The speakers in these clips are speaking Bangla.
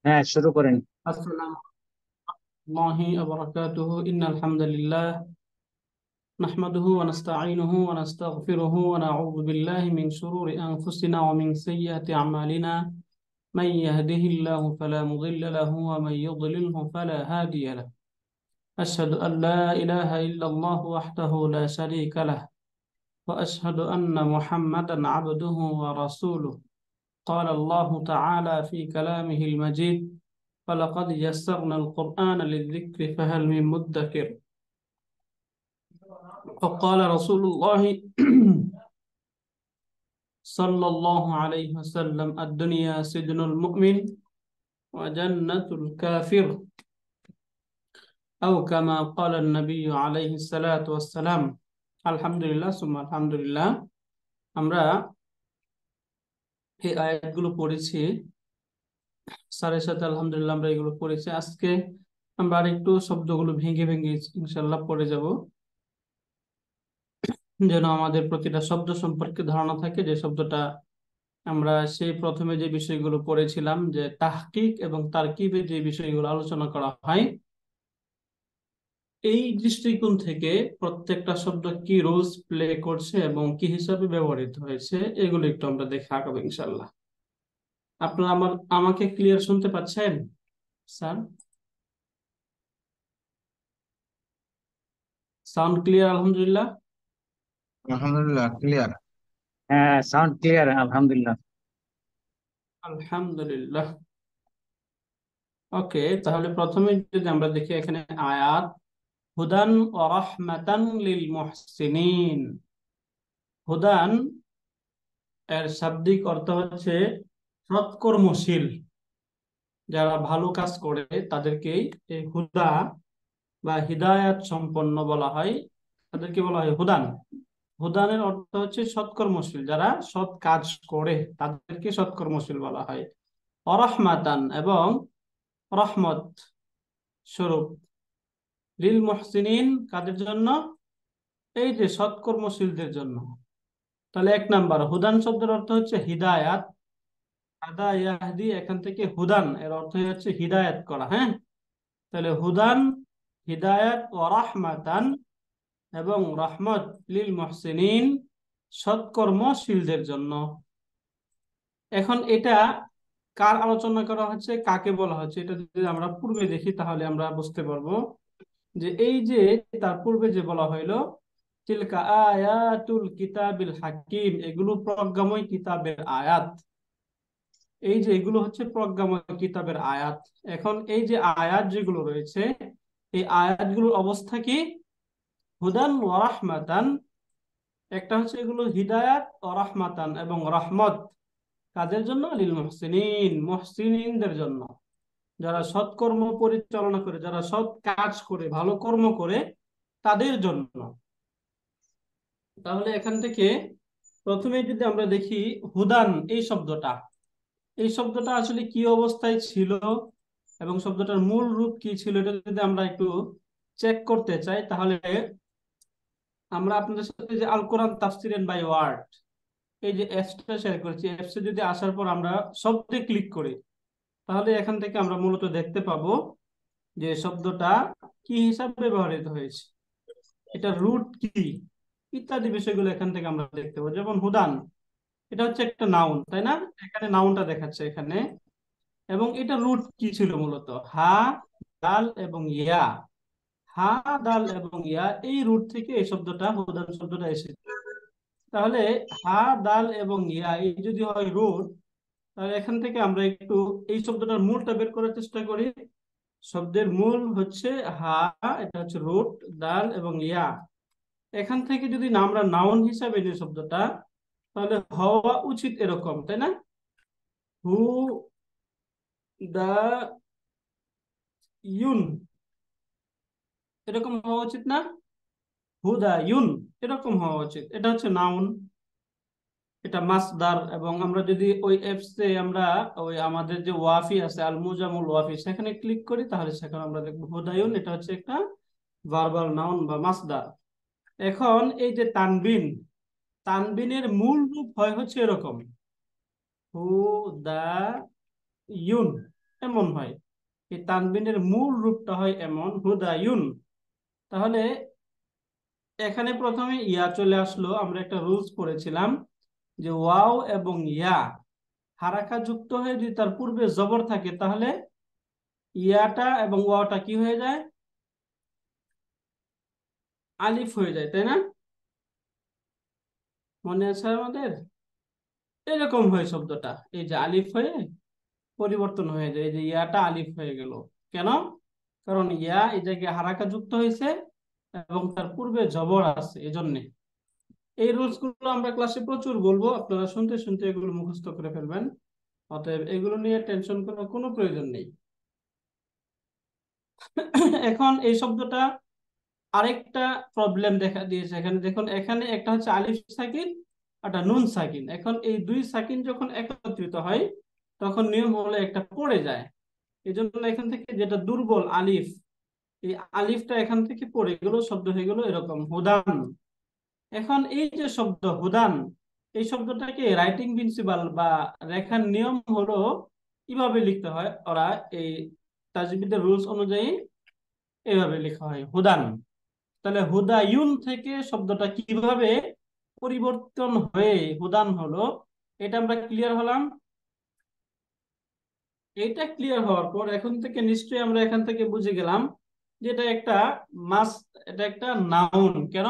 হ্যাঁ, শুরু করেন। আসসালামু আলাইকুম ওয়া বারাকাতুহু ইন্নাল হামদালিল্লাহ নাহমাদুহু ওয়া নাস্তাঈনুহু ওয়া নাস্তাগফিরুহু ওয়া নাউযু বিল্লাহি মিন শুরুরি আনফুসিনা ওয়া মিন সাইয়্যাতি আমালিনা মান ইয়াহদিহিল্লাহু ফালা মুদিল্লা লাহু ওয়া মান ইউদ্লিলহু ফালা হাদিয়া লাহু আশহাদু আন লা ইলাহা ইল্লাল্লাহু ওয়াহদাহু লা শারীকা লাহু ওয়া আশহাদু আন্না মুহাম্মাদান আবদুহু ওয়া রাসূলুহু قال الله تعالى في كلامه المجيد فلقد يسرنا القرآن للذكر فهل من مدكر وقال رسول الله صلى الله عليه وسلم الدنيا سجن المؤمن وجنة الكافر أو كما قال النبي عليه الصلاة والسلام الحمد لله ثم الحمد لله আমরা এই আয়াতগুলো পড়েছি স্যারের সাথে আলহামদুলিল্লাহ আমরা এগুলো পড়েছি আজকে আমরা আরেকটু শব্দগুলো ভেঙে ভেঙে ইনশাআল্লাহ পড়ে যাব যেন আমাদের প্রতিটা শব্দ সম্পর্কে ধারণা থাকে যে শব্দটা আমরা সেই প্রথমে যে বিষয়গুলো পড়েছিলাম যে তাহকিক এবং তারকিবে যে বিষয়গুলো আলোচনা করা হয় এই দৃষ্টিকোণ থেকে প্রত্যেকটা শব্দ কি রোলস প্লে করছে এবং কি হিসাবে ব্যবহৃত হয়েছে এগুলো একটু আমরা দেখে আগাবো ইনশাল্লাহ। আপনারা আমাকে ক্লিয়ার শুনতে পাচ্ছেন স্যার? সাউন্ড ক্লিয়ার আলহামদুলিল্লাহ। আলহামদুলিল্লাহ ক্লিয়ার। হ্যাঁ, সাউন্ড ক্লিয়ার, আলহামদুলিল্লাহ। আলহামদুলিল্লাহ। ওকে, তাহলে প্রথমে যদি আমরা দেখি এখানে আয়াত হুদান ওয়া রাহমাতান লিল মুহসিনিন। হুদান এর শাব্দিক অর্থ হচ্ছে সৎকর্মশীল, যারা ভালো কাজ করে তাদেরকেই এই হুদা বা হিদায়াত সম্পন্ন বলা হয়, তাদেরকে বলা হয় হুদান। হুদানের অর্থ হচ্ছে সৎকর্মশীল, যারা সৎ কাজ করে তাদেরকে সৎকর্মশীল বলা হয়। অরহমাতান এবং রহমত স্বরূপ, লিল মুহসিনিন কাদের জন্য? এই যে সৎকর্মশীলদের জন্য। তাহলে এক নাম্বার হুদান শব্দের অর্থ হচ্ছে হিদায়াত। হাদা ইয়াহদি, এখান থেকে হুদান এর অর্থ হচ্ছে হিদায়াত করা। হ্যাঁ, তাহলে হুদান হিদায়াত ও রাহমাতান এবং রহমত লিল মুহসিনিন সৎকর্মশীলদের জন্য। এখন এটা কার আলোচনা করা হচ্ছে, কাকে বলা হচ্ছে, এটা যদি আমরা পূর্বে দেখি তাহলে আমরা বুঝতে পারবো যে এই যে তার পূর্বে যে বলা হইলো তিলকা আয়াতুল কিতাবিল হাকিম, এগুলো প্রজ্ঞাময় কিতাবের আয়াত। এই যে এগুলো হচ্ছে প্রজ্ঞাময় কিতাবের আয়াত। এখন এই যে আয়াত যেগুলো রয়েছে এই আয়াতগুলোর অবস্থা কি? হুদান ওয়া রাহমাতান, একটা হচ্ছে এগুলো হিদায়াত ও রাহমাতান এবং রহমত কাদের জন্য? লিল মুহসিনিন, মুহসিনিনদের জন্য, যারা সৎকর্ম পরিচালনা করে, যারা সৎ কাজ করে, ভালো কর্ম করে তাদের জন্য। তাহলে এখান থেকে প্রথমে যদি আমরা দেখি হুদান এই শব্দটা আসলে কি অবস্থায় ছিল এবং শব্দটার মূল রূপ কি ছিল, এটা যদি আমরা একটু চেক করতে চাই তাহলে আমরা আপনাদের সাথে যে আল কোরআন তাফসিরেন বাই ওয়ার্ড এই যে অ্যাপসটা শেয়ার করেছি, অ্যাপসে যদি আসার পর আমরা শব্দে ক্লিক করি তাহলে এখান থেকে আমরা মূলত দেখতে পাবো যে শব্দটা কি হিসাবে ব্যবহৃত হয়েছে, এটা রুট কি ইত্যাদি বিষয়গুলো এখান থেকে আমরা দেখতে পাবো। যেমন হুদান, এটা হচ্ছে একটা নাউন, তাই না? এখানে নাউনটা দেখাচ্ছে এখানে, এবং এটা রুট কি ছিল মূলত হা, দাল এবং ইয়া। হা, দাল এবং ইয়া, এই রুট থেকে এই শব্দটা হুদান শব্দটা এসেছে। তাহলে হা, দাল এবং ইয়া এই যদি হয় রুট, তাহলে এখান থেকে আমরা একটু এই শব্দটার মূলটা বের করার চেষ্টা করি। শব্দের মূল হচ্ছে হা, এটা হচ্ছে রুট, দাল এবং ইয়া। এখান থেকে যদি না আমরা নাউন হিসাবে নিই শব্দটা, তাহলে হওয়া উচিত এরকম, তাই না? হু দা ইউন, এরকম হওয়া উচিত না? হুদা ইউন, এরকম হওয়া উচিত। এটা হচ্ছে নাউন, এটা মাসদার। এবং আমরা যদি ওই অ্যাপসে আমরা ওই আমাদের যে ওয়াফি আছে আল মুজামুল ওয়াফি সেখানে ক্লিক করি তাহলে সেখানে আমরা দেখবো হুদায়ুন, এটা হচ্ছে একটা ভার্বাল নাউন বা মাসদার। এখন এই যে তানবিন, তানবিনের মূল রূপ হয় হচ্ছে এরকম হু দা ইউন, এমন হয়। এই তানবিনের মূল রূপটা হয় এমন, হুদায়ুন। তাহলে এখানে প্রথমে ইয়া চলে আসলো। আমরা একটা রুলস পড়েছিলাম যে ওয়াও এবং ইয়া হারাকা যুক্ত হয়ে যদি তার পূর্বে জবর থাকে, তাহলে ইয়াটা এবং ওয়াওটা কি হয়ে যায়? আলিফ হয়ে যায়, তাই না? মনে আছে আমাদের? এরকম হয় শব্দটা, এই যে আলিফ হয়ে পরিবর্তন হয়ে যায়, এই যে ইয়াটা আলিফ হয়ে গেল। কেন? কারণ ইয়া এই জায়গায় হারাকা যুক্ত হয়েছে এবং তার পূর্বে জবর আছে, এই জন্যে। এই রুলস গুলো আমরা ক্লাসে প্রচুর বলবো, আপনারা শুনতে শুনতে এগুলো মুখস্থ করে ফেলবেন। অতএব এগুলো নিয়ে টেনশন করার কোনো প্রয়োজন নেই। এখন এই শব্দটা আরেকটা প্রবলেম দেখা দিয়েছে। এখানে দেখুন, এখানে একটা হচ্ছে আলিফ সাকিন, একটা নুন সাকিন। এখন এই দুই সাকিন যখন একত্রিত হয়, তখন নিয়ম হলো একটা পড়ে যায়। এই জন্য এখান থেকে যেটা দুর্বল আলিফ, এই আলিফটা এখান থেকে পড়ে গেল, শব্দ হয়ে গেল এরকম হুদান। এখন এই যে শব্দ হুদান, এই শব্দটাকে রাইটিং প্রিন্সিপাল বা লেখার নিয়ম হলো কিভাবে লিখতে হয়। ওরা এই তাজবিদের রুলস অনুযায়ী এইভাবে লেখা হয় হুদান। তাহলে হুদায়ুন থেকে শব্দটা কিভাবে পরিবর্তন হয়ে হুদান হলো, এটা আমরা ক্লিয়ার হলাম। এটা ক্লিয়ার হওয়ার পর এখন থেকে নিশ্চয়ই আমরা এখান থেকে বুঝে গেলাম যে এটা একটা মাস্ট, এটা একটা নাউন। কেন?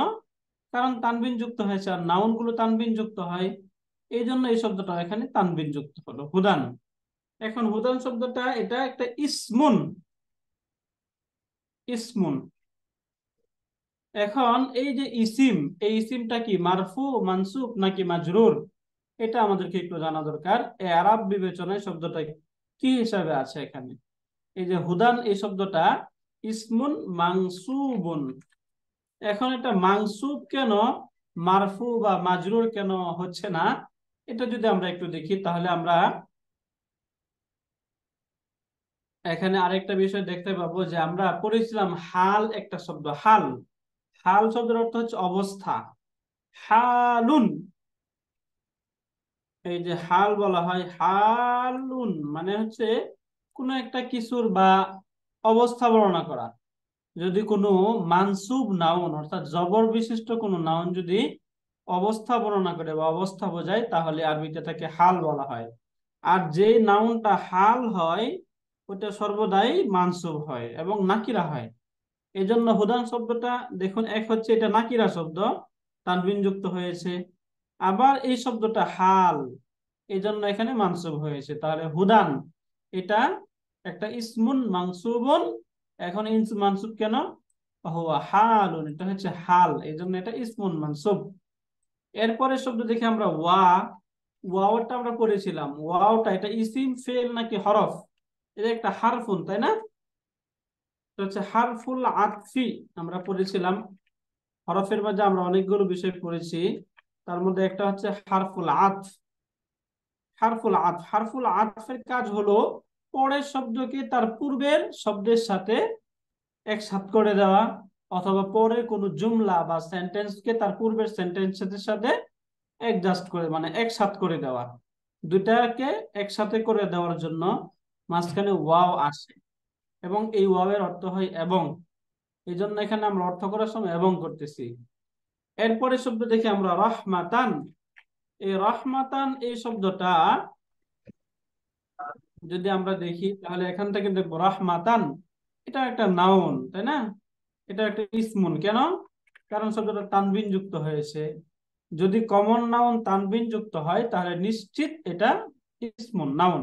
কারণ তানবিন যুক্ত হয়েছে, আর নাউন গুলো তানবিন যুক্ত হয়, এই জন্য এই শব্দটা এখানে তানবিন যুক্ত হলো হুদান। এখন হুদান শব্দটা এটা একটা ইসমুন, ইসমুন। এখন এই যে ইসিম, এই ইসিমটা কি মারফু, মানসুব নাকি মাজরুর, এটা আমাদেরকে একটু জানা দরকার। আরব বিবেচনায় শব্দটা কি হিসাবে আছে এখানে। এই যে হুদান, এই শব্দটা ইসমুন মানসুবুন। এখন এটা মানসুব কেন, মারফু বা মাজরুর কেন হচ্ছে না, এটা যদি আমরা একটু দেখি, তাহলে আমরা এখানে আরেকটা বিষয় দেখতে পাবো যে আমরা পড়েছিলাম হাল একটা শব্দ, হাল। হাল শব্দের অর্থ হচ্ছে অবস্থা। হালুন, এই যে হাল বলা হয়, হালুন মানে হচ্ছে কোনো একটা কিছুর বা অবস্থা বর্ণনা করা। যদি কোনো মানসুব নাউন অর্থাৎ জবর বিশিষ্ট কোনো নাউন যদি অবস্থা বর্ণনা করে বা অবস্থা বোঝায়, তাহলে আরবিতে তাকে হাল বলা হয়। আর যে নাউনটা হাল হয়, ওটা সর্বদাই মানসুব হয় এবং নাকিরা হয়। এই জন্য হুদান শব্দটা দেখুন, এক হচ্ছে এটা নাকিরা শব্দ, তানবিন যুক্ত হয়েছে। আবার এই শব্দটা হাল, এই জন্য এখানে মানসুব হয়েছে। তাহলে হুদান এটা একটা ইসমুন মানসুবুন। এখন মানসুব কেন? হুয়া হালুন, এটা হচ্ছে হাল, এই জন্য এটা ইসমুন মানসুব। এরপরে শব্দ দেখি আমরা ওয়াওটা আমরা পড়েছিলাম। ওয়াওটা এটা ইসিম, ফেল নাকি হরফ? এটা একটা হারফুন, তাই না? এটা হচ্ছে হারফুল আতফি, আমরা পড়েছিলাম। হরফের মাঝে আমরা অনেকগুলো বিষয় পড়েছি, তার মধ্যে একটা হচ্ছে হারফুল আতফ। হারফুল আতফ, হারফুল আতফের কাজ হলো পরের শব্দকে তার পূর্বের শব্দের সাথে একসাথ করে দেওয়া, অথবা পরে কোনো জুমলা বা সেন্টেন্সকে তার পূর্বের সেন্টেন্সের সাথে অ্যাডজাস্ট করে, মানে একসাথ করে দেওয়া। দুটাকে একসাথে করে দেওয়ার জন্য মাঝখানে ওয়াও আসে, এবং এই ওয়াও এর অর্থ হয় এবং। এই জন্য এখানে আমরা অর্থ করার সময় এবং করতেছি। এরপরে শব্দ দেখি আমরা রহমাতান। এই রহমাতান এই শব্দটা যদি আমরা দেখি, তাহলে এখান থেকে দেখবো রহমাতান এটা একটা নাউন, তাই না? এটা একটা ইসমুন। কেন? কারণ শব্দটা তানবিন যুক্ত হয়েছে। যদি কমন নাউন তানবিন যুক্ত হয়, তাহলে নিশ্চিত এটা ইসমুন, নাউন।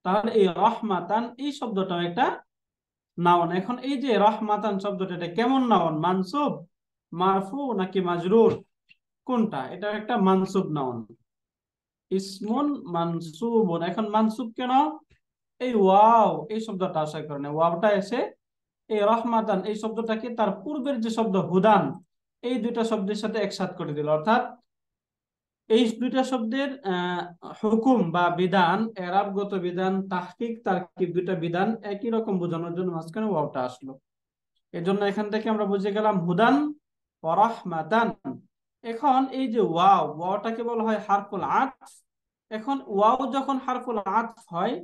তাহলে এই রহমাতান এই শব্দটা একটা নাউন। এখন এই যে রহমাতান শব্দটা, এটা কেমন নাউন? মানসুব, মারফু নাকি মাজরুর? কোনটা? এটা একটা মানসুব নাউন, ইসমুন মানসুবুন। এখন মানসুব কেন? এই ওয়াও এই শব্দটা আসার কারণে, ওয়াওটা এসে এই রহমাতান এই শব্দটাকে তার পূর্বের যে শব্দ হুদান, এই দুইটা শব্দের সাথে একসাথ করে দিল। অর্থাৎ এই দুইটা শব্দের হুকুম বা বিধান, এরাবগত বিধান, তাহকিক তারকিব, দুইটা বিধান একই রকম বোঝানোর জন্য মাঝখানে ওয়াওটা আসলো। এজন্য এখান থেকে আমরা বুঝে গেলাম হুদান ওয়া রাহমাতান। এখন এই যে ওয়াওটাকে বলা হয় হারফুল আতফ। এখন ওয়াও যখন হারফুল আতফ হয়,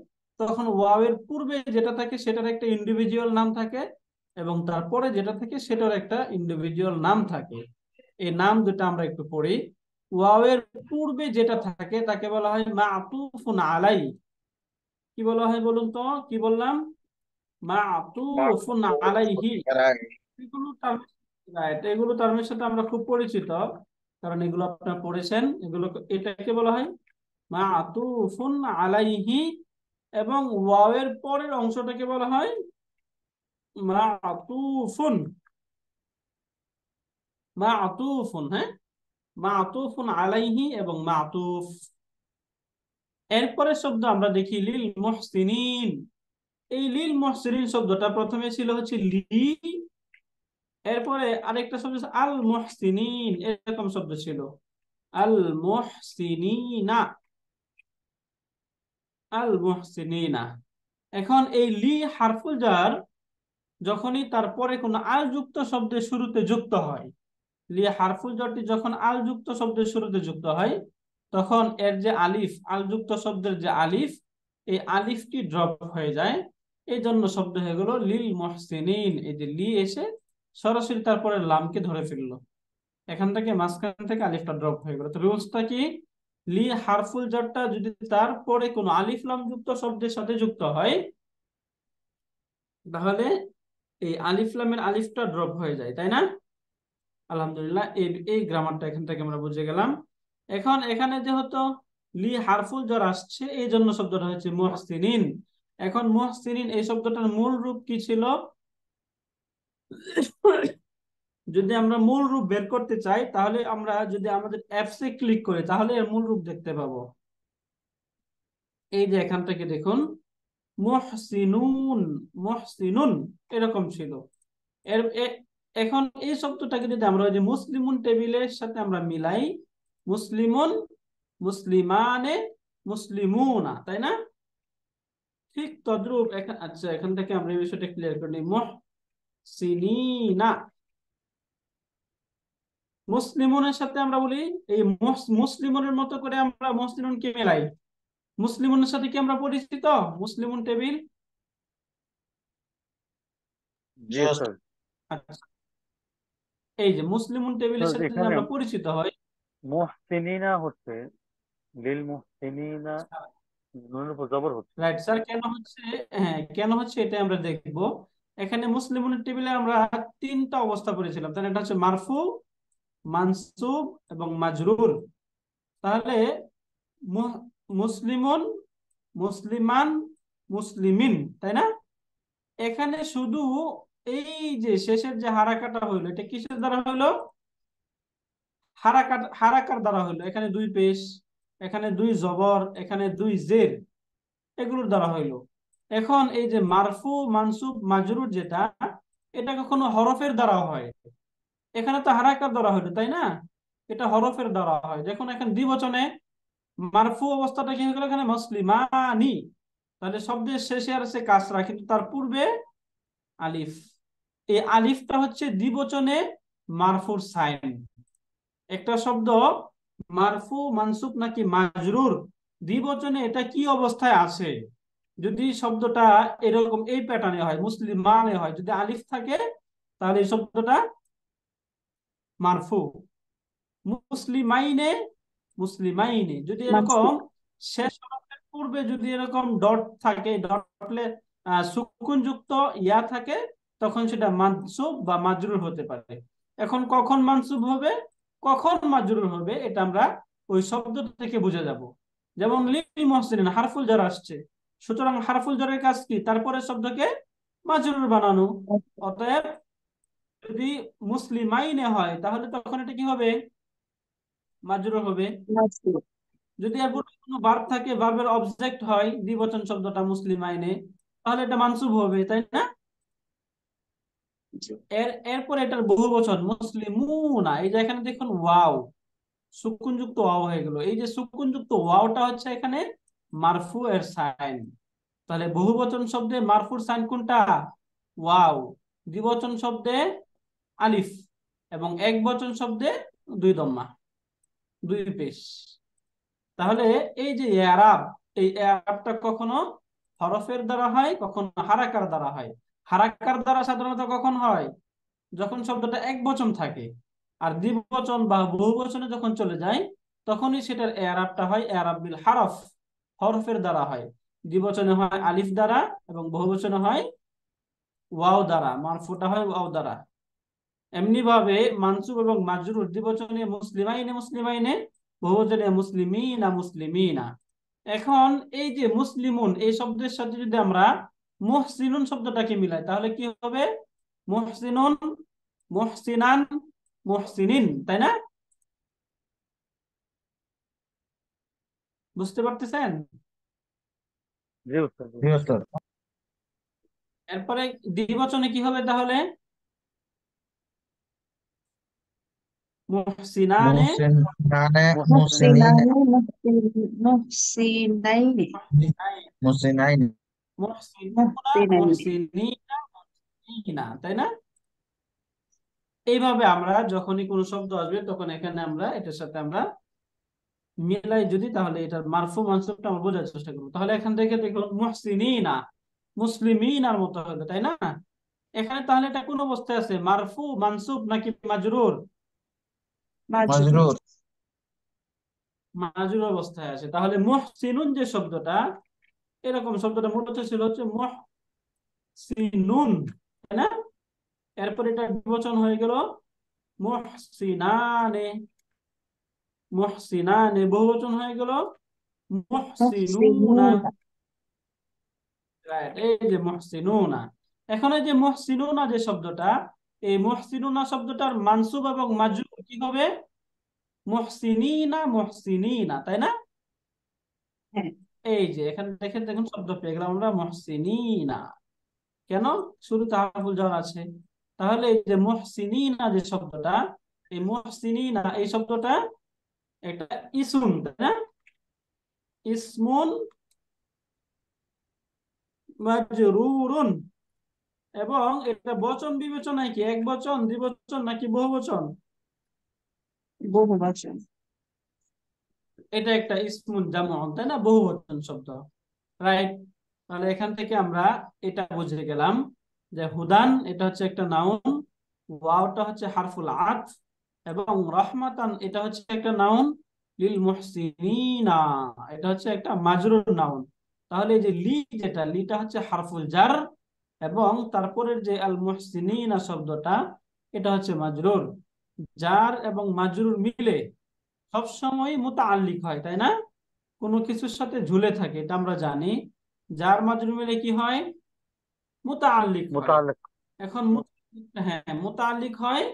তখন ওয়াওয়ের পূর্বে যেটা থাকে সেটার একটা ইন্ডিভিজুয়াল নাম থাকে, এবং তারপরে যেটা থাকে সেটার একটা ইন্ডিভিজুয়াল নাম থাকে। এই নাম দুটো আমরা একটু পড়ি। ওয়াওয়ের পূর্বে যেটা থাকে তাকে বলা হয় মা'তুফুন আলাই। কি বলা হয় বলুন তো? কি বললাম? মা'তুফুন আলাইহি। এগুলো টার্ম, রাইট, এগুলো টার্মের সাথে আমরা খুব পরিচিত, কারণ এগুলো আপনারা পড়েছেন। এগুলো, এটাকে বলা হয় মা'তুফুন আলাইহি, এবং ওয়াওয়ের পরের অংশটাকে বলা হয় মা'তুফুন। মা'তুফুন, হ্যাঁ, মা'তুফুন আলাইহি এবং মা'তুফ। এরপরে শব্দ আমরা দেখি লিল মুহসিনিন। এই লিল মুহসিনিন শব্দটা প্রথমে ছিল হচ্ছে লি, এরপরে আরেকটা শব্দ ছিল আল মুহসিনিন, এরকম শব্দ ছিল আল মুহসিনিনা, আল মুহসিনিনা। এখন এই লি হারফুল জার যখনই তারপরে কোনো আল যুক্ত শব্দের শুরুতে যুক্ত হয়, লি হারফুল জারটি যখন আল যুক্ত শব্দের শুরুতে যুক্ত হয়, তখন এর যে আলিফ, আল যুক্ত শব্দের যে আলিফ, এই আলিফটি ড্রপ হয়ে যায়। এই জন্য শব্দ হয়ে গেল লিল মুহসিনিন। এই যে লি এসে সরাসরি তারপরে লামকে ধরে ফেললো, এখান থেকে মাঝখান থেকে আলিফটা ড্রপ হয়ে গেল। তো রুলসটা কি? লি হারফুল জারটা যদি তারপরে কোনো আলিফ লাম যুক্ত শব্দের সাথে যুক্ত হয়, তাহলে এই আলিফ লামের আলিফটা ড্রপ হয়ে যায়, তাই না? আলহামদুলিল্লাহ, এই এই গ্রামারটা এখান থেকে আমরা বুঝে গেলাম। এখন এখানে যেহেতু লি হারফুল জার আসছে, এই জন্য শব্দটা হচ্ছে মুহসিনিন। এখন মুহসিনিন এই শব্দটার মূল রূপ কি ছিল? যদি আমরা মূল রূপ বের করতে চাই, তাহলে আমরা যদি আমাদের অ্যাপস এ ক্লিক করি, তাহলে এর মূল রূপ দেখতে পাবো। এই যে এখান থেকে দেখুন, মুহসিনুন, মুহসিনুন, এরকম ছিল। এখন এই শব্দটাকে যদি আমরা ওই যে মুসলিমুন টেবিলের সাথে আমরা মিলাই, মুসলিমুন, মুসলিমানে, মুসলিমুনা, তাই না? ঠিক তদ্রূপ আচ্ছা, এখান থেকে আমরা এই বিষয়টা ক্লিয়ার করে নিই। মুহসিনিনা, মুসলিমুনের সাথে আমরা বলি এই মুসলিমুনের মতো করে আমরা মুসলিমুনকে মেলাই। মুসলিমুনের সাথে কি আমরা পরিচিত? মুসলিমুন টেবিল। জি স্যার। আচ্ছা, এই যে মুসলিমুন টেবিলের সাথে যদি এখানে আমরা পরিচিত হই, মুহসিনিনা হচ্ছে লিল মুহসিনিনা, নুনের উপর জবর হচ্ছে। রাইট স্যার, কেন হচ্ছে? হ্যাঁ, কেন হচ্ছে এটা আমরা দেখবো। এখানে মুসলিমুনের টেবিলে আমরা তিনটা অবস্থা পড়েছিলাম, তাহলে এটা হচ্ছে মারফু, মানসুব এবং মাজরুর। তাহলে মুসলিমুন, মুসলিমান, মুসলিমিন, তাই না? এখানে শুধু এই যে শেষের যে হারাকাটা হইলো, এটা কিসের দ্বারা হইলো? হারাকার দ্বারা হইলো। এখানে দুই পেশ, এখানে দুই জবর, এখানে দুই জের, এগুলোর দ্বারা হইলো। এখন এই যে মারফু, মানসুব, মাজরুর যেটা, এটা কখনো হরফের দ্বারা হয়, এখানে তো হারাকার দ্বারা হইলো, তাই না? এটা হরফের দ্বারা হয়। যখন এখানে দ্বিবচনে মারফু অবস্থাটা কি হয়ে গেল? এখানে মুসলিমানি, তাহলে শব্দের শেষে আর সে কাসরা, কিন্তু তার পূর্বে আলিফ। এই আলিফটা হচ্ছে দ্বিবচনে মারফুর সাইন। একটা শব্দ মারফু, মানসুব নাকি মাজরুর দ্বিবচনে এটা কি অবস্থায় আছে? যদি শব্দটা এরকম এই প্যাটার্নে হয়, মুসলিমানে হয়, যদি আলিফ থাকে, তাহলে এই শব্দটা মারফু। মুসলিমাইনে, মুসলিমাইনে, যদি এরকম শেষ হরফের পূর্বে যদি এরকম ডট থাকে, ডটলে সুকুন যুক্ত ইয়া থাকে, তখন সেটা মানসুব বা মাজরুর হতে পারে। এখন কখন মানসুব হবে, কখন মাজরুর হবে, এটা আমরা ওই শব্দ থেকে বুঝে যাব। যেমন লিল মুহসিনিন হারফুল জার আসছে, সুতরাং হারফুল জারের কাজ কি? তারপরে শব্দকে মাজরুর বানানো। অতএব যদি মুসলিমাইনে হয়, তাহলে তখন এটা কি হবে? মাজরুর হবে। যদি এর পূর্বে কোনো ভার্ব থাকে, ভার্বের অবজেক্ট হয় দ্বিবচন শব্দটা মুসলিমাইনে, তাহলে এটা মানসুব হবে, তাই না? এরপর এটার বহুবচন মুসলিমুনা। এই যে এখানে দেখুন ওয়াও, সুকুনযুক্ত ওয়াও হয়ে গেল। এই যে সুকুনযুক্ত ওয়াওটা হচ্ছে এখানে মারফু এর সাইন। তাহলে বহুবচন শব্দে মারফুর সাইন কোনটা? ওয়াও। দ্বিবচন শব্দে আলিফ, এবং একবচন শব্দে দুই দম্মা, দুই পেশ। তাহলে এই যে এরাব, এই এরাবটা কখনো হরফের দ্বারা হয়, কখনো হারাকার দ্বারা হয়। হারাকার দ্বারা সাধারণত কখন হয়? যখন শব্দটা এক বচন থাকে। আর দ্বিবচন বা বহুবচনে যখন চলে যায়, তখনই সেটার এরাবটা হয় এরাব বিল হারফ, হরফের দ্বারা হয়। দ্বিবচনে হয় আলিফ দ্বারা, এবং বহুবচনে হয় ওয়াও দ্বারা, মারফুটা হয় ওয়াও দ্বারা। এমনি ভাবে মানসুব এবং মাজরুর দ্বিবচনে মুসলিমাইনে মুসলিমাইনে, বহুবচনে মুসলিমিনা মুসলিমিনা। এখন এই যে মুসলিমুন এই শব্দের সাথে যদি আমরা মুহসিনুন শব্দটাকে মিলাই, তাহলে কি হবে? মুহসিনুন, মুহসিনান, মুহসিনিন, তাই না? বুঝতে পারতেছেন? জি উস্তাদ, জি। জি উস্তাদ। এরপরে দ্বিবচনে কি হবে তাহলে? মুহসিনানে, মুহসিনানে মুহসিনিন محسنان محسنين মুহসিনাইন। মুহসিনুনা, محسنين মুহসিনিনা, মুহসিনিনা, তাই না? এইভাবে আমরা যখনই কোনো শব্দ আসবে, তখন এখানে আমরা এটার সাথে আমরা মিলাই যদি, তাহলে এটার মারফু মানসুবটা আমরা বোঝার চেষ্টা করবো। তাহলে এখান থেকে দেখুন মুহসিনিনা, মুসলিমিনার মতো হবে, তাই না? এখানে তাহলে এটা কোন অবস্থায় আছে? মারফু, মানসুব, নাকি মাজরুর? مجرور মাজরুর। মাজরুর অবস্থায় আছে। তাহলে মুহসিনুন যে শব্দটা, এরকম শব্দটা মূলত ছিল হচ্ছে মুহসিনুন, তাই না? এরপর এটা বিবচন হয়ে গেল মুহসিনানে, মুহসিনানে বহুবচন হয়ে গেল মুহসিনুনা। محسنون রাইট, এই যে মুহসিনুনা। এখন এই যে মুহসিনুনা যে শব্দটা, এই মুহসিনুনা শব্দটার মানসুব এবং মাজরুর কি হবে? মুহসিনিনা, মুহসিনিনা, তাই না? হ্যাঁ, এই যে এখানে দেখেন, দেখুন শব্দ পেয়ে গেলাম আমরা মুহসিনিনা। কেন? শুরুতে হারফুল জার আছে। তাহলে এই যে মুহসিনিনা যে শব্দটা, এই মুহসিনিনা এই শব্দটা এটা ইসম, তাই না? ইসমুন মাজরুরুন। এবং এটা বচন বিবেচনায় কি এক বচন, দ্বিবচন, নাকি বহুবচন? বহুবচন। এটা একটা ইসমুন জামউন, তাই না? বহুবচন শব্দ, রাইট? তাহলে এখান থেকে আমরা এটা বুঝে গেলাম যে হুদান এটা হচ্ছে একটা নাউন, ওয়াওটা হচ্ছে হারফুল আতফ, এবং রহমাতান এটা হচ্ছে একটা নাউন, লিল মুহসিনিনা এটা হচ্ছে একটা মাজরুর নাউন। তাহলে এই যে লি, যেটা লিটা হচ্ছে হারফুল জার, এবং তারপরের যে আল মুহসিনিনা শব্দটা, এটা হচ্ছে মাজরুর। জার এবং মাজরুর মিলে সবসময় মুতাআল্লিক হয়, তাই না? কোনো কিছুর সাথে ঝুলে থাকে, এটা আমরা জানি। জার মাজরুর মিলে কি হয়? মুতাআল্লিক হয়। মুতাআল্লিক। এখন হ্যাঁ, মুতাআল্লিক হয়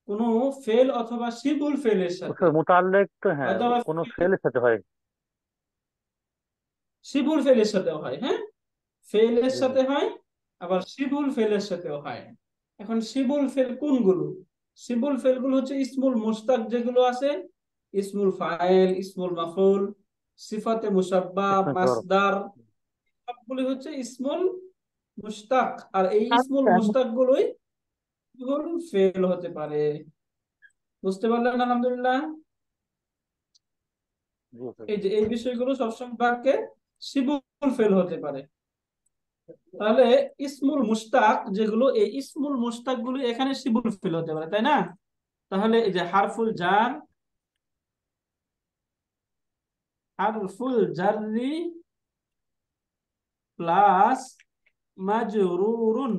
কোনো ফেল অথবা শিবুল ফেলের সাথে। উস্তাদ মুতাআল্লিক তো হ্যাঁ হয়তো আবার কোনো ফেলের সাথে হয়। শিবুল ফেলের সাথেও হয়, হ্যাঁ, ফেলের জি জি। সাথে হয়, আবার শিবুল ফেলের সাথেও হয়। এখন শিবুল ফেল কোনগুলো? শিবুল ফেলগুলো হচ্ছে ইসমুল মুশতাক যেগুলো আছে, ইসমুল ফাইল, ইসমুল মাফউল, সিফাতে মুশাব্বাহ, ইসমে জরব। মাসদার, সবগুলি হচ্ছে ইসমুল মুশতাক। আর এই ইসমুল আচ্ছা, মুশতাক গুলোই ফেল হতে পারে। বুঝতে পারলেন? আলহামদুলিল্লাহ। জি উস্তাদ। এই যে এই বিষয়গুলো সবসময় বাক্যে শিবুল ফেল হতে পারে। তাহলে ইসমুল মুশতাক যেগুলো, এই ইসমুল মুশতাক গুলো এখানে শিবুল ফেল হতে পারে, তাই না? তাহলে এই যে হারফুল জার, হারফুল জাররি প্লাস মাজরুরুন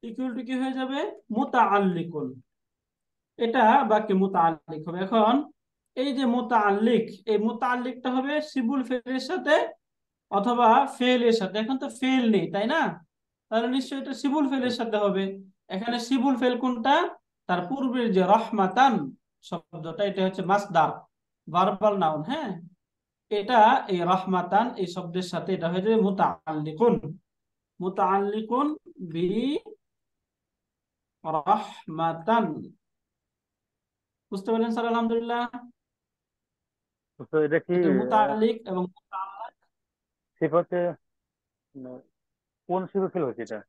ইকুয়াল টু কি হয়ে যাবে? মুতাআল্লিকুন। এটা বাক্যে মুতাআল্লিক হবে। এখন এই যে মুতাআল্লিক, এই মুতাআল্লিকটা হবে শিবুল ফেলের সাথে অথবা ফেলের সাথে। এখন তো ফেল নেই, তাই না? তাহলে নিশ্চয়ই এটা শিবুল ফেলের সাথে হবে। এখানে শিবুল ফেল কোনটা? তার পূর্বের যে রহমাতান শব্দটা, এটা হচ্ছে মাসদার, ভার্বাল নাউন, হ্যাঁ। এটা এই রহমাতান এই শব্দের সাথে এটা হয়ে যাবে মুতাআল্লিকুন। মুতাআল্লিকুন বি রহমাতান। বুঝতে পারলেন স্যার? আলহামদুলিল্লাহ। তো এটা কি এটা মুতাআল্লিক এবং সিফাতে কোন সিফে ফেল হচ্ছে এটা?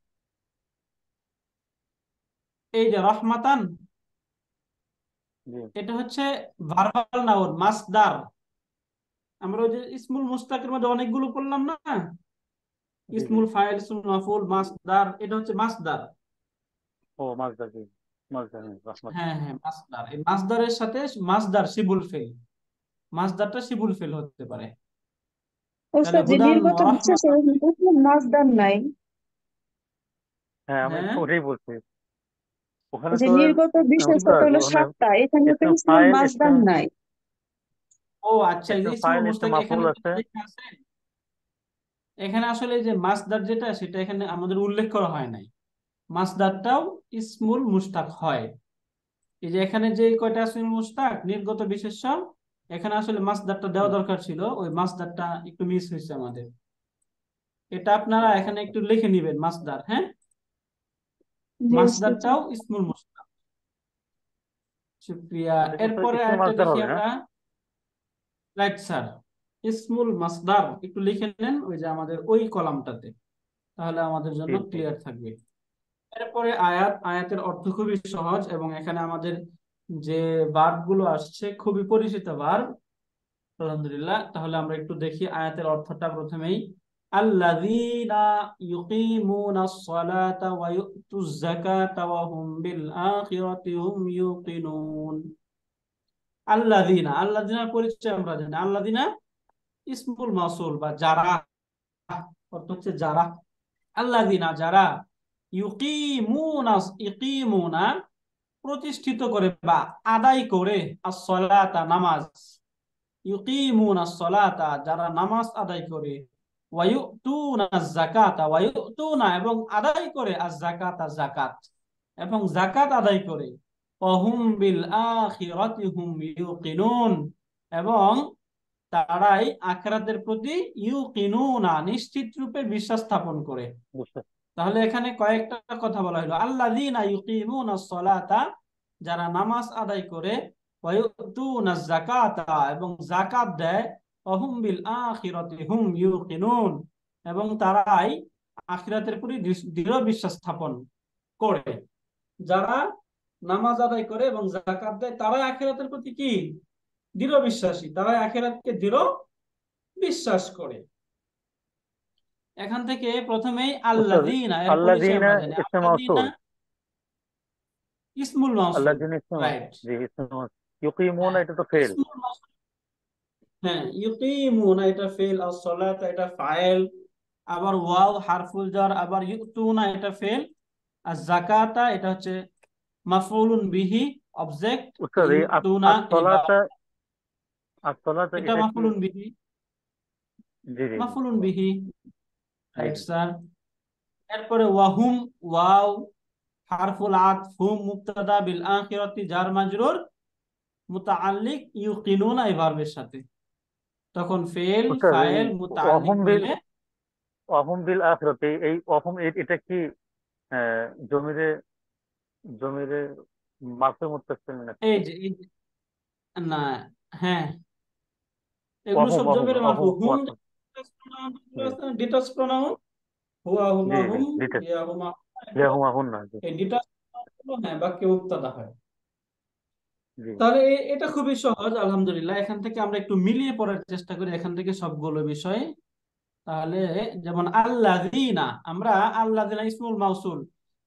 এই যে রহমাতান, জি এটা হচ্ছে ভার্বাল নাউন, মাসদার। আমরা ওই যে ইসমুল মুস্তাকের মধ্যে অনেকগুলো পড়লাম না, জি জি। ইসমুল ফাইল, ইসমুল মাফউল, মাসদার, এটা হচ্ছে মাসদার। ও মাজদার, জি মাজদার, রহমত। হ্যাঁ হ্যাঁ, মাসদার। এই মাসদারের সাথে মাসদার শিবুল ফেল, মাসদারটা শিবুল ফেল হতে পারে। তাহলে ওস্তাদ যে হুদান নির্গত ওয়া বিশেষ রাহমাতান। কোনো মাজদার নাই? হ্যাঁ আমি হ্যাঁ, তো ওটাই বলছি, ওখানে যে তো নির্গত বিশেষতা উস্তাদ হলো ওখানে 7টা, এখানে তো ইসম ইসমুল ফাইল, মাজদার নাই। ও আচ্ছা, এই যে ইসম ইসমুল ফাইল, ইসম মুস্তাক এখানে মাফউল যেটা আছে। লেখা আছে, এখানে আসলে এই যে মাসদার যেটা, সেটা এখানে আমাদের উল্লেখ করা হয় নাই। মাসদারটাও ইসমুল মুস্তাক হয়। এই যে এখানে যে কয়টা ইসমুল মুস্তাক নির্গত বিশেষ্য, এখানে আসলে মাসদারটা দেওয়া দরকার ছিল, ওই মাসদারটা একটু মিস হয়েছে আমাদের। এটা আপনারা ও এখানে আচ্ছা। একটু লিখে নিবেন, মাসদার। হ্যাঁ, জি ওস্তাদ। মাসদারটাও ইসমুল মুস্তাক। শুকরিয়া। তাহলে কি উস্তাদ এরপরে ইসমে আরেকটা মাজদার দেখি হবে না? আমরা। রাইট স্যার, ইসমুল মাসদার একটু লিখে নেন ওই যে আমাদের ওই কলামটাতে, তাহলে আমাদের জি জন্য জি। ক্লিয়ার থাকবে। এরপরে আয়াতের অর্থ খুবই সহজ, এবং এখানে আমাদের যে ভার্ব গুলো আসছে খুবই পরিচিত ভার্ব, আলহামদুলিল্লাহ। তাহলে আমরা একটু দেখি আয়াতের অর্থটা প্রথমেই। আল্লাযীনা ইউকিমুনাস সালাতা ওয়া ইউতুজ যাকাতা ওয়া হুম বিল আখিরাতি হুম ইউকিনুন। আল্লাযীনা, আল্লাযীনার পরিচয় আমরা জানি। আল্লাযীনা ইসমুল মাউসুল বা যারা, অর্থ হচ্ছে যারা। আল্লাযীনা যারা, ইউকিমুনা প্রতিষ্ঠিত করে বা আদায় করে, as-সালাতা নামাজ, ইউকিমুনাস সালাতা যারা নামাজ আদায় করে, ওয়া ইউতুনাজ যাকাতা, ওয়া ইউতুনা এবং আদায় করে, আজ-যাকাতা যাকাত, এবং যাকাত আদায় করে, ওয়া হুম বিল আখিরাতি হুম ইউকিনুন এবং তারাই আখিরাতের প্রতি ইউকিনুনা নিশ্চিত রূপে বিশ্বাস স্থাপন করে। বুঝতে। তাহলে এখানে কয়েকটা কথা বলা হলো। আল্লাযীনা ইউকিমুনাস সালাতা যারা নামাজ আদায় করে, ওয়া ইউতুনাজ যাকাতা এবং যাকাত দেয়, ওয়া হুম বিল আখিরাতি হুম ইউকিনুন এবং তারাই আখিরাতের প্রতি দৃঢ় বিশ্বাস স্থাপন করে। যারা নামাজ আদায় করে এবং যাকাত দেয়, তারাই আখিরাতের প্রতি কি দৃঢ় বিশ্বাসী, তারাই আখিরাতকে দৃঢ় বিশ্বাস করে। এখান থেকে প্রথমেই উস্তাদ আল্লাযীনা এর পরিচয় আল্লাযীনা আমরা জানি। ইসমে আল্লাযীনা মাউসুল, ইসমুল মাউসুল। আল্লাযীনা ইসমে মাউসুল, রাইট। জি ইসমে মাউসুল। ইউকিমুনা হ্যাঁ, এটা তো ফেল। ইসমুল মাউসুল। হ্যাঁ, ইউকিমুনা এটা ফেল, আর সালাতা এটা ফাইল, আবার ওয়াও হারফুল জার, আবার ইউতুনা এটা ফেল, আর যাকাতা এটা হচ্ছে মাফউলুন বিহি অবজেক্ট, উস্তাদ এই ইউতুনা এই ভার্ব, আসসালাতা, আসসালাতা এটা এটা কি? মাফউলুন বিহি, জি জি জি। মাফউলুন বিহি। জি রাইট জি। স্যার। এরপরে ওয়াহুম, ওয়াও হারফুল আতফ, হুম মুবতাদা, বিল আখিরাতি জার মাজরুর, মুতাআল্লিক ইউকিনুনা এই ভার্বের সাথে, তখন ফেল উস্তাদ এই ফাইল মুতাআল্লিক ওয়াহুম বিল, মিলে। ওয়াহুম বিল আখিরাতি, এই ওয়াহুম এটা কি জমিরে, জমিরে মাসে মুত্তাসিল নাকি? এই যে না, হ্যাঁ, এগুলো ওয়াহুম সব ওয়াহুম জমির মারফু। ওয়াহুম হুম ওয়াহুম। জি ডিটাচ প্রোনাউন, হুয়া জি হুমা জি। হুম, ডিটেল ইয়া হুমা, ইয়া এগুলো হুম আহুন না, জি এই ডিটাচ প্রোনাউন, হ্যাঁ, বাক্যে মুবতাদা হয়। জি। তাহলে এটা খুবই সহজ, আলহামদুলিল্লাহ। এখান থেকে আমরা একটু মিলিয়ে পড়ার চেষ্টা করি এখান থেকে সবগুলো বিষয়। তাহলে যেমন আল্লাযীনা, আমরা আল্লাযীনা ইসমুল মাউসুল,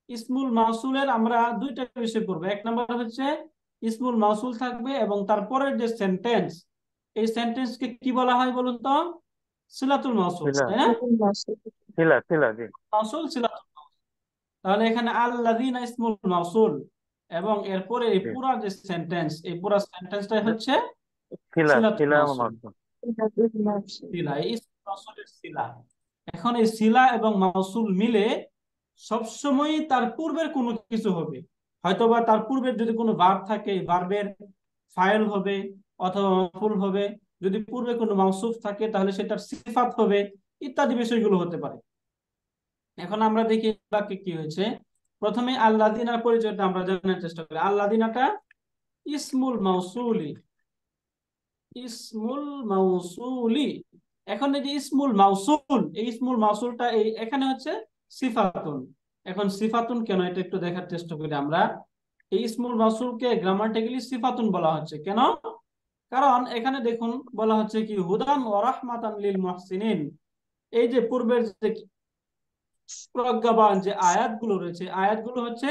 ইসমুল মাউসুলের আমরা দুইটা বিষয় পড়বো। এক নম্বর হচ্ছে ইসমুল মাউসুল থাকবে এবং তারপরের যে সেন্টেন্স, এই সেন্টেন্সকে কি বলা হয় বলুন তো? সিলাতুল মাউসুল, শিলা, তাই না? ইসমুল মাউসুল। শিলা শিলা, জি মাউসুল, সিলাতুল মাউসুল। তাহলে এখানে আল্লাযীনা ইসমুল মাউসুল এবং এরপরে এই জি। পুরা যে সেন্টেন্স, এই পুরা সেন্টেন্সটাই হচ্ছে শিলা সিলাতুল শিলা মাউসুল। মাসুল। ইসমুল মাউসুল। সিলা, এই ইসমুল মাউসুলের সিলা। এখন এই সিলা এবং মাউসুল মিলে সবসময় তার পূর্বের কোনো কিছু হবে, হয়তোবা তার পূর্বের যদি কোনো ভার্ব থাকে, ভার্বের ফাইল হবে অথবা মাফউল হবে, যদি পূর্বে কোনো মাউসুফ থাকে তাহলে সেটার সিফাত হবে, ইত্যাদি বিষয়গুলো হতে পারে। এখন আমরা দেখি বাক্যে কি হয়েছে। প্রথমে আল্লাযীনার পরিচয়টা আমরা জানার চেষ্টা করি। আল্লাযীনাটা ইসমুল মাউসুলি, ইসমুল মাউসুলি। এখন এই যে ইসমুল মাউসুল, এই ইসমুল মাউসুলটা এই এখানে হচ্ছে সিফাতুন। এখন সিফাতুন কেন, এটা একটু দেখার চেষ্টা করি আমরা। এই ইসমুল মাউসুলকে গ্রামাটিক্যালি সিফাতুন বলা হচ্ছে কেন? কারণ এখানে দেখুন বলা হচ্ছে কি হুদান ওয়া রাহমাতান লিল মুহসিনিন। এই যে পূর্বের যে প্রজ্ঞাবান যে আয়াতগুলো রয়েছে, আয়াতগুলো হচ্ছে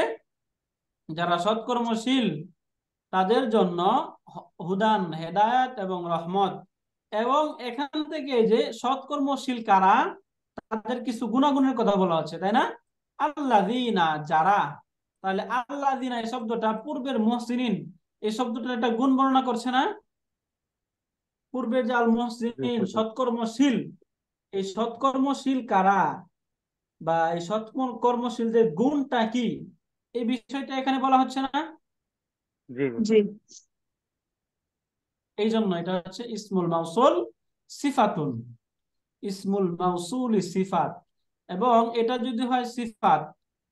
যারা সৎকর্মশীল তাদের জন্য হুদান হেদায়েত এবং রহমত। এবং এখান থেকে যে সৎকর্মশীল কারা, তাদের কিছু গুণাগুণের কথা বলা হচ্ছে, তাই না? আল্লাযীনা যারা, তাহলে আল্লাযীনা এই শব্দটা পূর্বের মুহসিনিন এই শব্দটার একটা গুণ বর্ণনা করছে না? পূর্বের যে আল মুহসিনিন সৎকর্মশীল, এই সৎকর্মশীল কারা বা এই সৎকর্মশীলদের গুণটা কি, এই বিষয়টা এখানে বলা হচ্ছে না? জি জি জি এই জন্য এটা হচ্ছে ইসমুল মাউসুল সিফাতুন, ইসমুল মাউসুল সিফাত। এবং এটা যদি হয় সিফাত,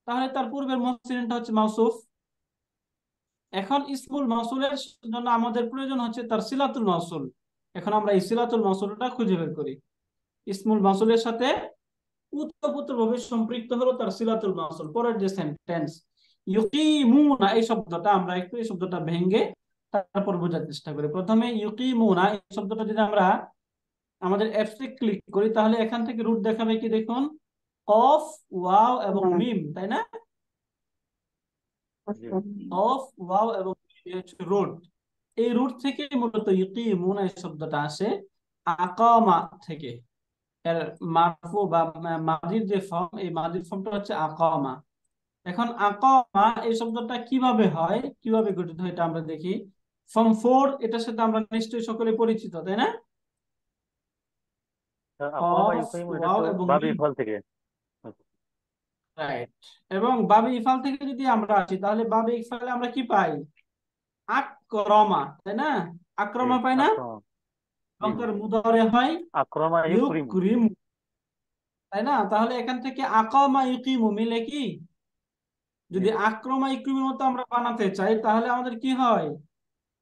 তাহলে তার পূর্বের মুহসিনটা হচ্ছে মাউসুফ। এখন ইসমুল মাউসুলের জন্য আমাদের প্রয়োজন হচ্ছে তার সিলাতুল মাউসুল। এখন আমরা এই সিলাতুল মাউসুলটা খুঁজে বের করি। ইসমুল মাউসুলের সাথে ওতপ্রোতভাবে সম্পৃক্ত হলো তার সিলাতুল মাউসুল। পরের যে সেন্টেন্স ইউকিমুনা, এই শব্দটা আমরা একটু এই শব্দটা ভেঙে তারপর বোঝার চেষ্টা করি। প্রথমে ইউকিমুনা এই শব্দটা যদি আমরা আমাদের অ্যাপসে ক্লিক করি, তাহলে এখান থেকে রুট দেখাবে কি দেখুন, কফ, ওয়াও এবং হ্যাঁ। মিম, তাই না? জি কফ, ওয়াও এবং রুট। এই রুট থেকে মূলত ইউকিমুনা এই শব্দটা আসে আকামা থেকে। এর মারফু বা মাদির যে ফর্ম, এই মাদির ফর্মটা হচ্ছে আকামা। এখন আকামা এই শব্দটা কিভাবে হয়, কিভাবে গঠিত হয়, এটা আমরা দেখি। ফর্ম 4 এটার সাথে আমরা নিশ্চয়ই সকলে পরিচিত, তাই না? আকওয়ামা কফ, ইউকাইমু, এটা ওয়াও তো এবং বাবি মিম, ফল থেকে। রাইট। এবং বাবে ইফাল থেকে যদি আমরা আসি, তাহলে বাবে ইফালে আমরা কি পাই? আক্রমা, তাই না? জি আক্রমা পাই না? আক্রমা, জি এবং জি তার মুদারে হয় আক্রমা ইউকরিমু। ইউকরিমু, তাই না? তাহলে এখান থেকে আকামা ইউকিমু মিলে কি, জি যদি আক্রমা ইউকিমুর মতো আমরা বানাতে চাই, তাহলে আমাদের কি হয়?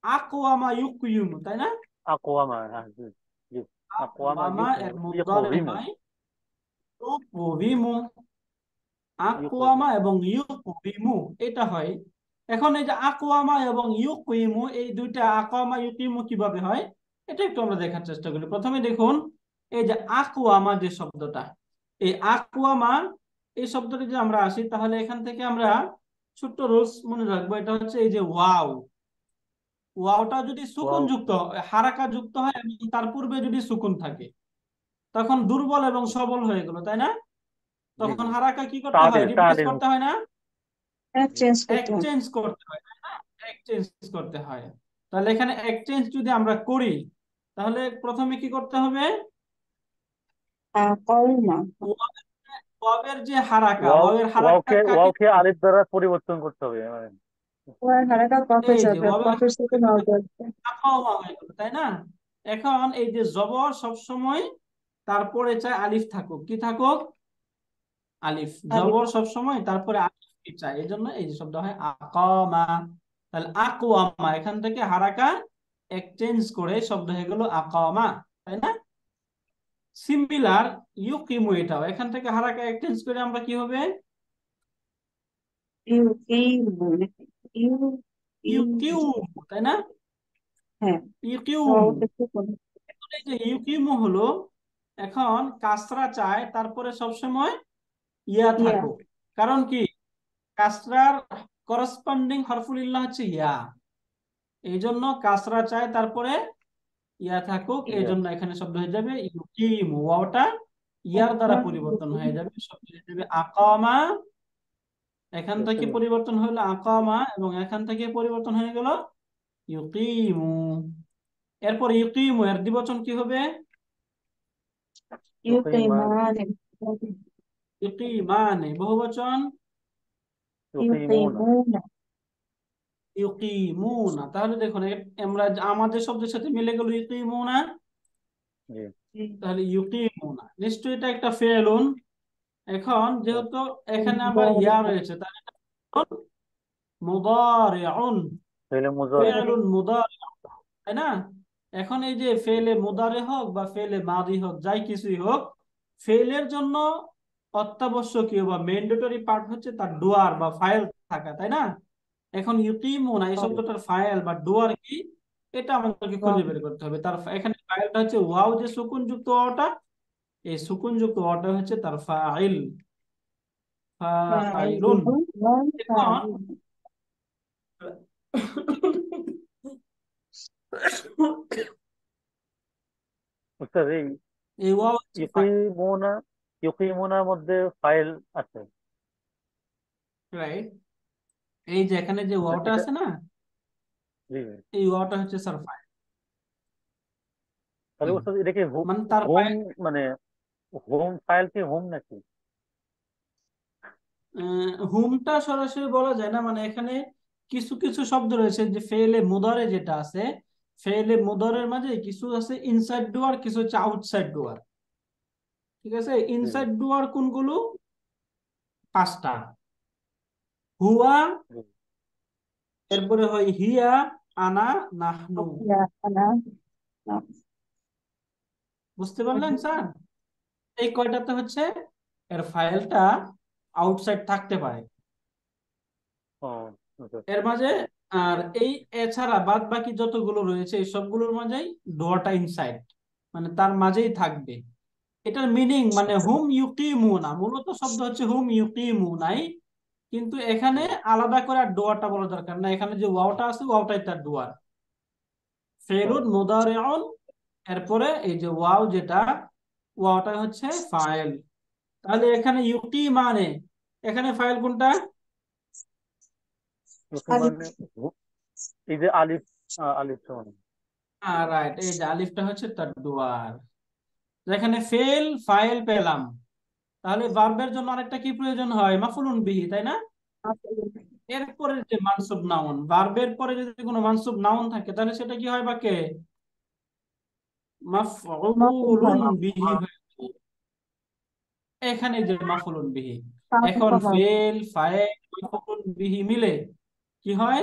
আকওয়ামা ইউকিমু, তাই না? আকওয়ামা, হ্যাঁ জি জি আকওয়ামা আকওয়ামা এর মুদারে ইউকরিমু, হয় ইউকরিমু। ইউকরিমু। আকওয়ামা এবং ইউকিমু এটা হয়। এখন এই যে আকওয়ামা এবং ইউকিমু, এই দুইটা আকওয়ামা ইউকিমু কিভাবে হয়, এটা একটু আমরা দেখার চেষ্টা করি। প্রথমে দেখুন এই যে আকওয়ামা যে শব্দটা, এই আকওয়ামা এই শব্দটা যদি আমরা আসি, তাহলে এখান থেকে আমরা ছোট্ট রুলস মনে রাখবো। এটা হচ্ছে এই যে ওয়াও, ওয়াওটা যদি সুকুন ওয়াও, যুক্ত হারাকা যুক্ত হয় এবং তার পূর্বে যদি সুকুন থাকে, তখন দুর্বল এবং সবল হয়ে গেল, তাই না? জি তখন জি হারাকা কি করতে হয়? তাদের রিপ্লেস তাদের করতে হয় না? জি চেঞ্জ করতে হবে। এক্সচেঞ্জ করতে হয়, তাই না? এক্সচেঞ্জ করতে হয়। তাহলে এখানে এক্সচেঞ্জ যদি আমরা করি, তাহলে প্রথমে কি করতে হবে? কওমা ওয়াবের ওয়াবের যে হারাকা, ওয়াও, ওয়াবের হারাকা ওয়াওকে কাকে ওয়াওকে বলে? আলিফ দ্বারা পরিবর্তন করতে হবে মানে। ওয়ার হারাকা কফে এই যে যাবে, ওয়াবের কফের সাথে নাও যাবে। আকামা হয়ে গেল, তাই না? এখন এই যে জবর সবসময় তারপরে চাই আলিফ থাকুক, কি থাকুক? আলিফ। আলিফ। জবর সবসময় তারপরে আলিফ কি চাই, এই জন্য এই যে শব্দ হয় আকামা। তাহলে আকওয়ামা এখান থেকে হারাকা এক্সচেঞ্জ করে শব্দ হয়ে গেল আকামা, তাই না? সিমিলার ইউকিমু, এটাও এখান থেকে হারাকা এক্সচেঞ্জ করে আমরা কি হবে? ইউকিমু ইউ ইউ ইউকিউমু, তাই না? হ্যাঁ, ইউকিউমু। ওয়াওটা একটু কমে। এখন এই যে ইউকিউমু হলো, এখন কাসরা চায় তারপরে সবসময় ইয়া ইয়া থাকুক। কারণ কি, কাসরার করসপন্ডিং হরফুল ইল্লাহ হচ্ছে ইয়া। এই জন্য কাসরা চায় তারপরে ইয়া থাকুক, এই ইয়া জন্য এখানে শব্দ হয়ে যাবে ইউকিমু। ওয়াওটা ইয়ার দ্বারা পরিবর্তন হয়ে যাবে, শব্দ হয়ে যাবে আকামা। এখান থেকে ইউকরিমু। পরিবর্তন হলো আকামা এবং এখান থেকে পরিবর্তন হয়ে গেল ইউকিমু। এরপর ইউকিমু এর দ্বিবচন কি হবে? ইউকিমান, ইউকিমানে ইউকিমানে। বহুবচন ইউকিমুনা। ইউকিমুনা। ইউকিমুনা। তাহলে দেখুন আমরা আমাদের শব্দের সাথে মিলে গেল ইউকিমুনা। জি তাহলে ইউকিমুনা নিশ্চয়ই এটা একটা ফেলুন। এখন যেহেতু এখানে আবার ইয়া রয়েছে, তাহলে এটা মুদারিউন, তাহলে মুজারে। ফেলুন মুদারি, তাই না? এখন এই যে ফেলে মুদারে হোক বা ফেলে মাদি হোক, যাই কিছুই হোক, ফেলের জন্য অত্যাবশ্যকীয় বা ম্যান্ডেটরি পার্ট হচ্ছে তার ডুয়ার বা ফাইল থাকা, তাই না? এখন ইউকিমুনা এই জি শব্দটার ফাইল বা ডুয়ার কি? এটা আমাদেরকে ওয়াও খুঁজে বের করতে হবে। তার এখানে ফাইলটা হচ্ছে ওয়াও, যে সুকুনযুক্ত ওয়াওটা, এই সুকুনযুক্ত ওয়াওটা হচ্ছে তার ফাইল, ফাইলুন। ওয়াও এখন উস্তাদ এই এই ওয়াও হচ্ছে ফাইল, ইউকিমুনা ইউকিমুনার মধ্যে ফাইল আছে। রাইট? এই যে এখানে যে ওয়াওটা এটা আছে না, জি জি। এই ওয়াওটা হচ্ছে স্যার ফাইল। তাহলে উস্তাদ এটা কি মানে তার হোম, ফাইল, মানে হোম ফাইল কি হোম নাকি? হুমটা সরাসরি বলা যায় না, মানে এখানে কিছু কিছু শব্দ রয়েছে, যে ফেলে মুদারে যেটা আছে, ফেলে মুদারের মাঝে কিছু আছে ইনসাইড ডুয়ার, কিছু হচ্ছে আউটসাইড ডুয়ার। ঠিক আছে? জি জি ইনসাইড ডুয়ার কোনগুলো? 5টা। হুয়া, জি। এরপরে হয় হিয়া, আনা, নাহনু। ইয়া আনা না বুঝতে পারলেন স্যার? এই কয়টাতে হচ্ছে এর ফাইলটা আউটসাইড থাকতে পারে ও আচ্ছা। এর মাঝে। আর এই এছাড়া বাদ বাকি যতগুলো রয়েছে এই সবগুলোর মাঝেই ডোয়াটা ইনসাইড, মানে তার মাঝেই থাকবে। এটার মিনিং মানে হুম ইউকিমুনা, মূলত শব্দ হচ্ছে হুম ইউকিমুনাই, কিন্তু এখানে জি আলাদা করে আর ডোয়াটা বলা দরকার না, এখানে যে ওয়াওটা আছে ওয়াওটাই তার ডোয়ার। ও ফেলুন মুদারিউন, এরপরে এই যে ওয়াও যেটা, ওয়াওটা হচ্ছে ফাইল। তাহলে এখানে ইউকি মানে, এখানে ফাইল কোনটা? ইউকি আলিফ মানে এই যে আলিফ, আলিফ সমান। রাইট, এই যে আলিফটা হচ্ছে তার ডুয়ার। যেখানে ফেল ফাইল পেলাম, তাহলে ভার্বের জন্য আরেকটা কি প্রয়োজন হয়? মাফউলুন বিহি, তাই না? এরপরে যে মানসুব নাউন, ভার্বের পরে যদি কোনো মানসুব নাউন থাকে তাহলে সেটা কি হয় বাক্যে? মাফুল মাফউলুন হয় বিহি হয়ে যায়। এখানে যে মাফউলুন বিহি, তাহলে এখন কখন ফেল ফাইল মাফউলুন বিহি মিলে কি হয়?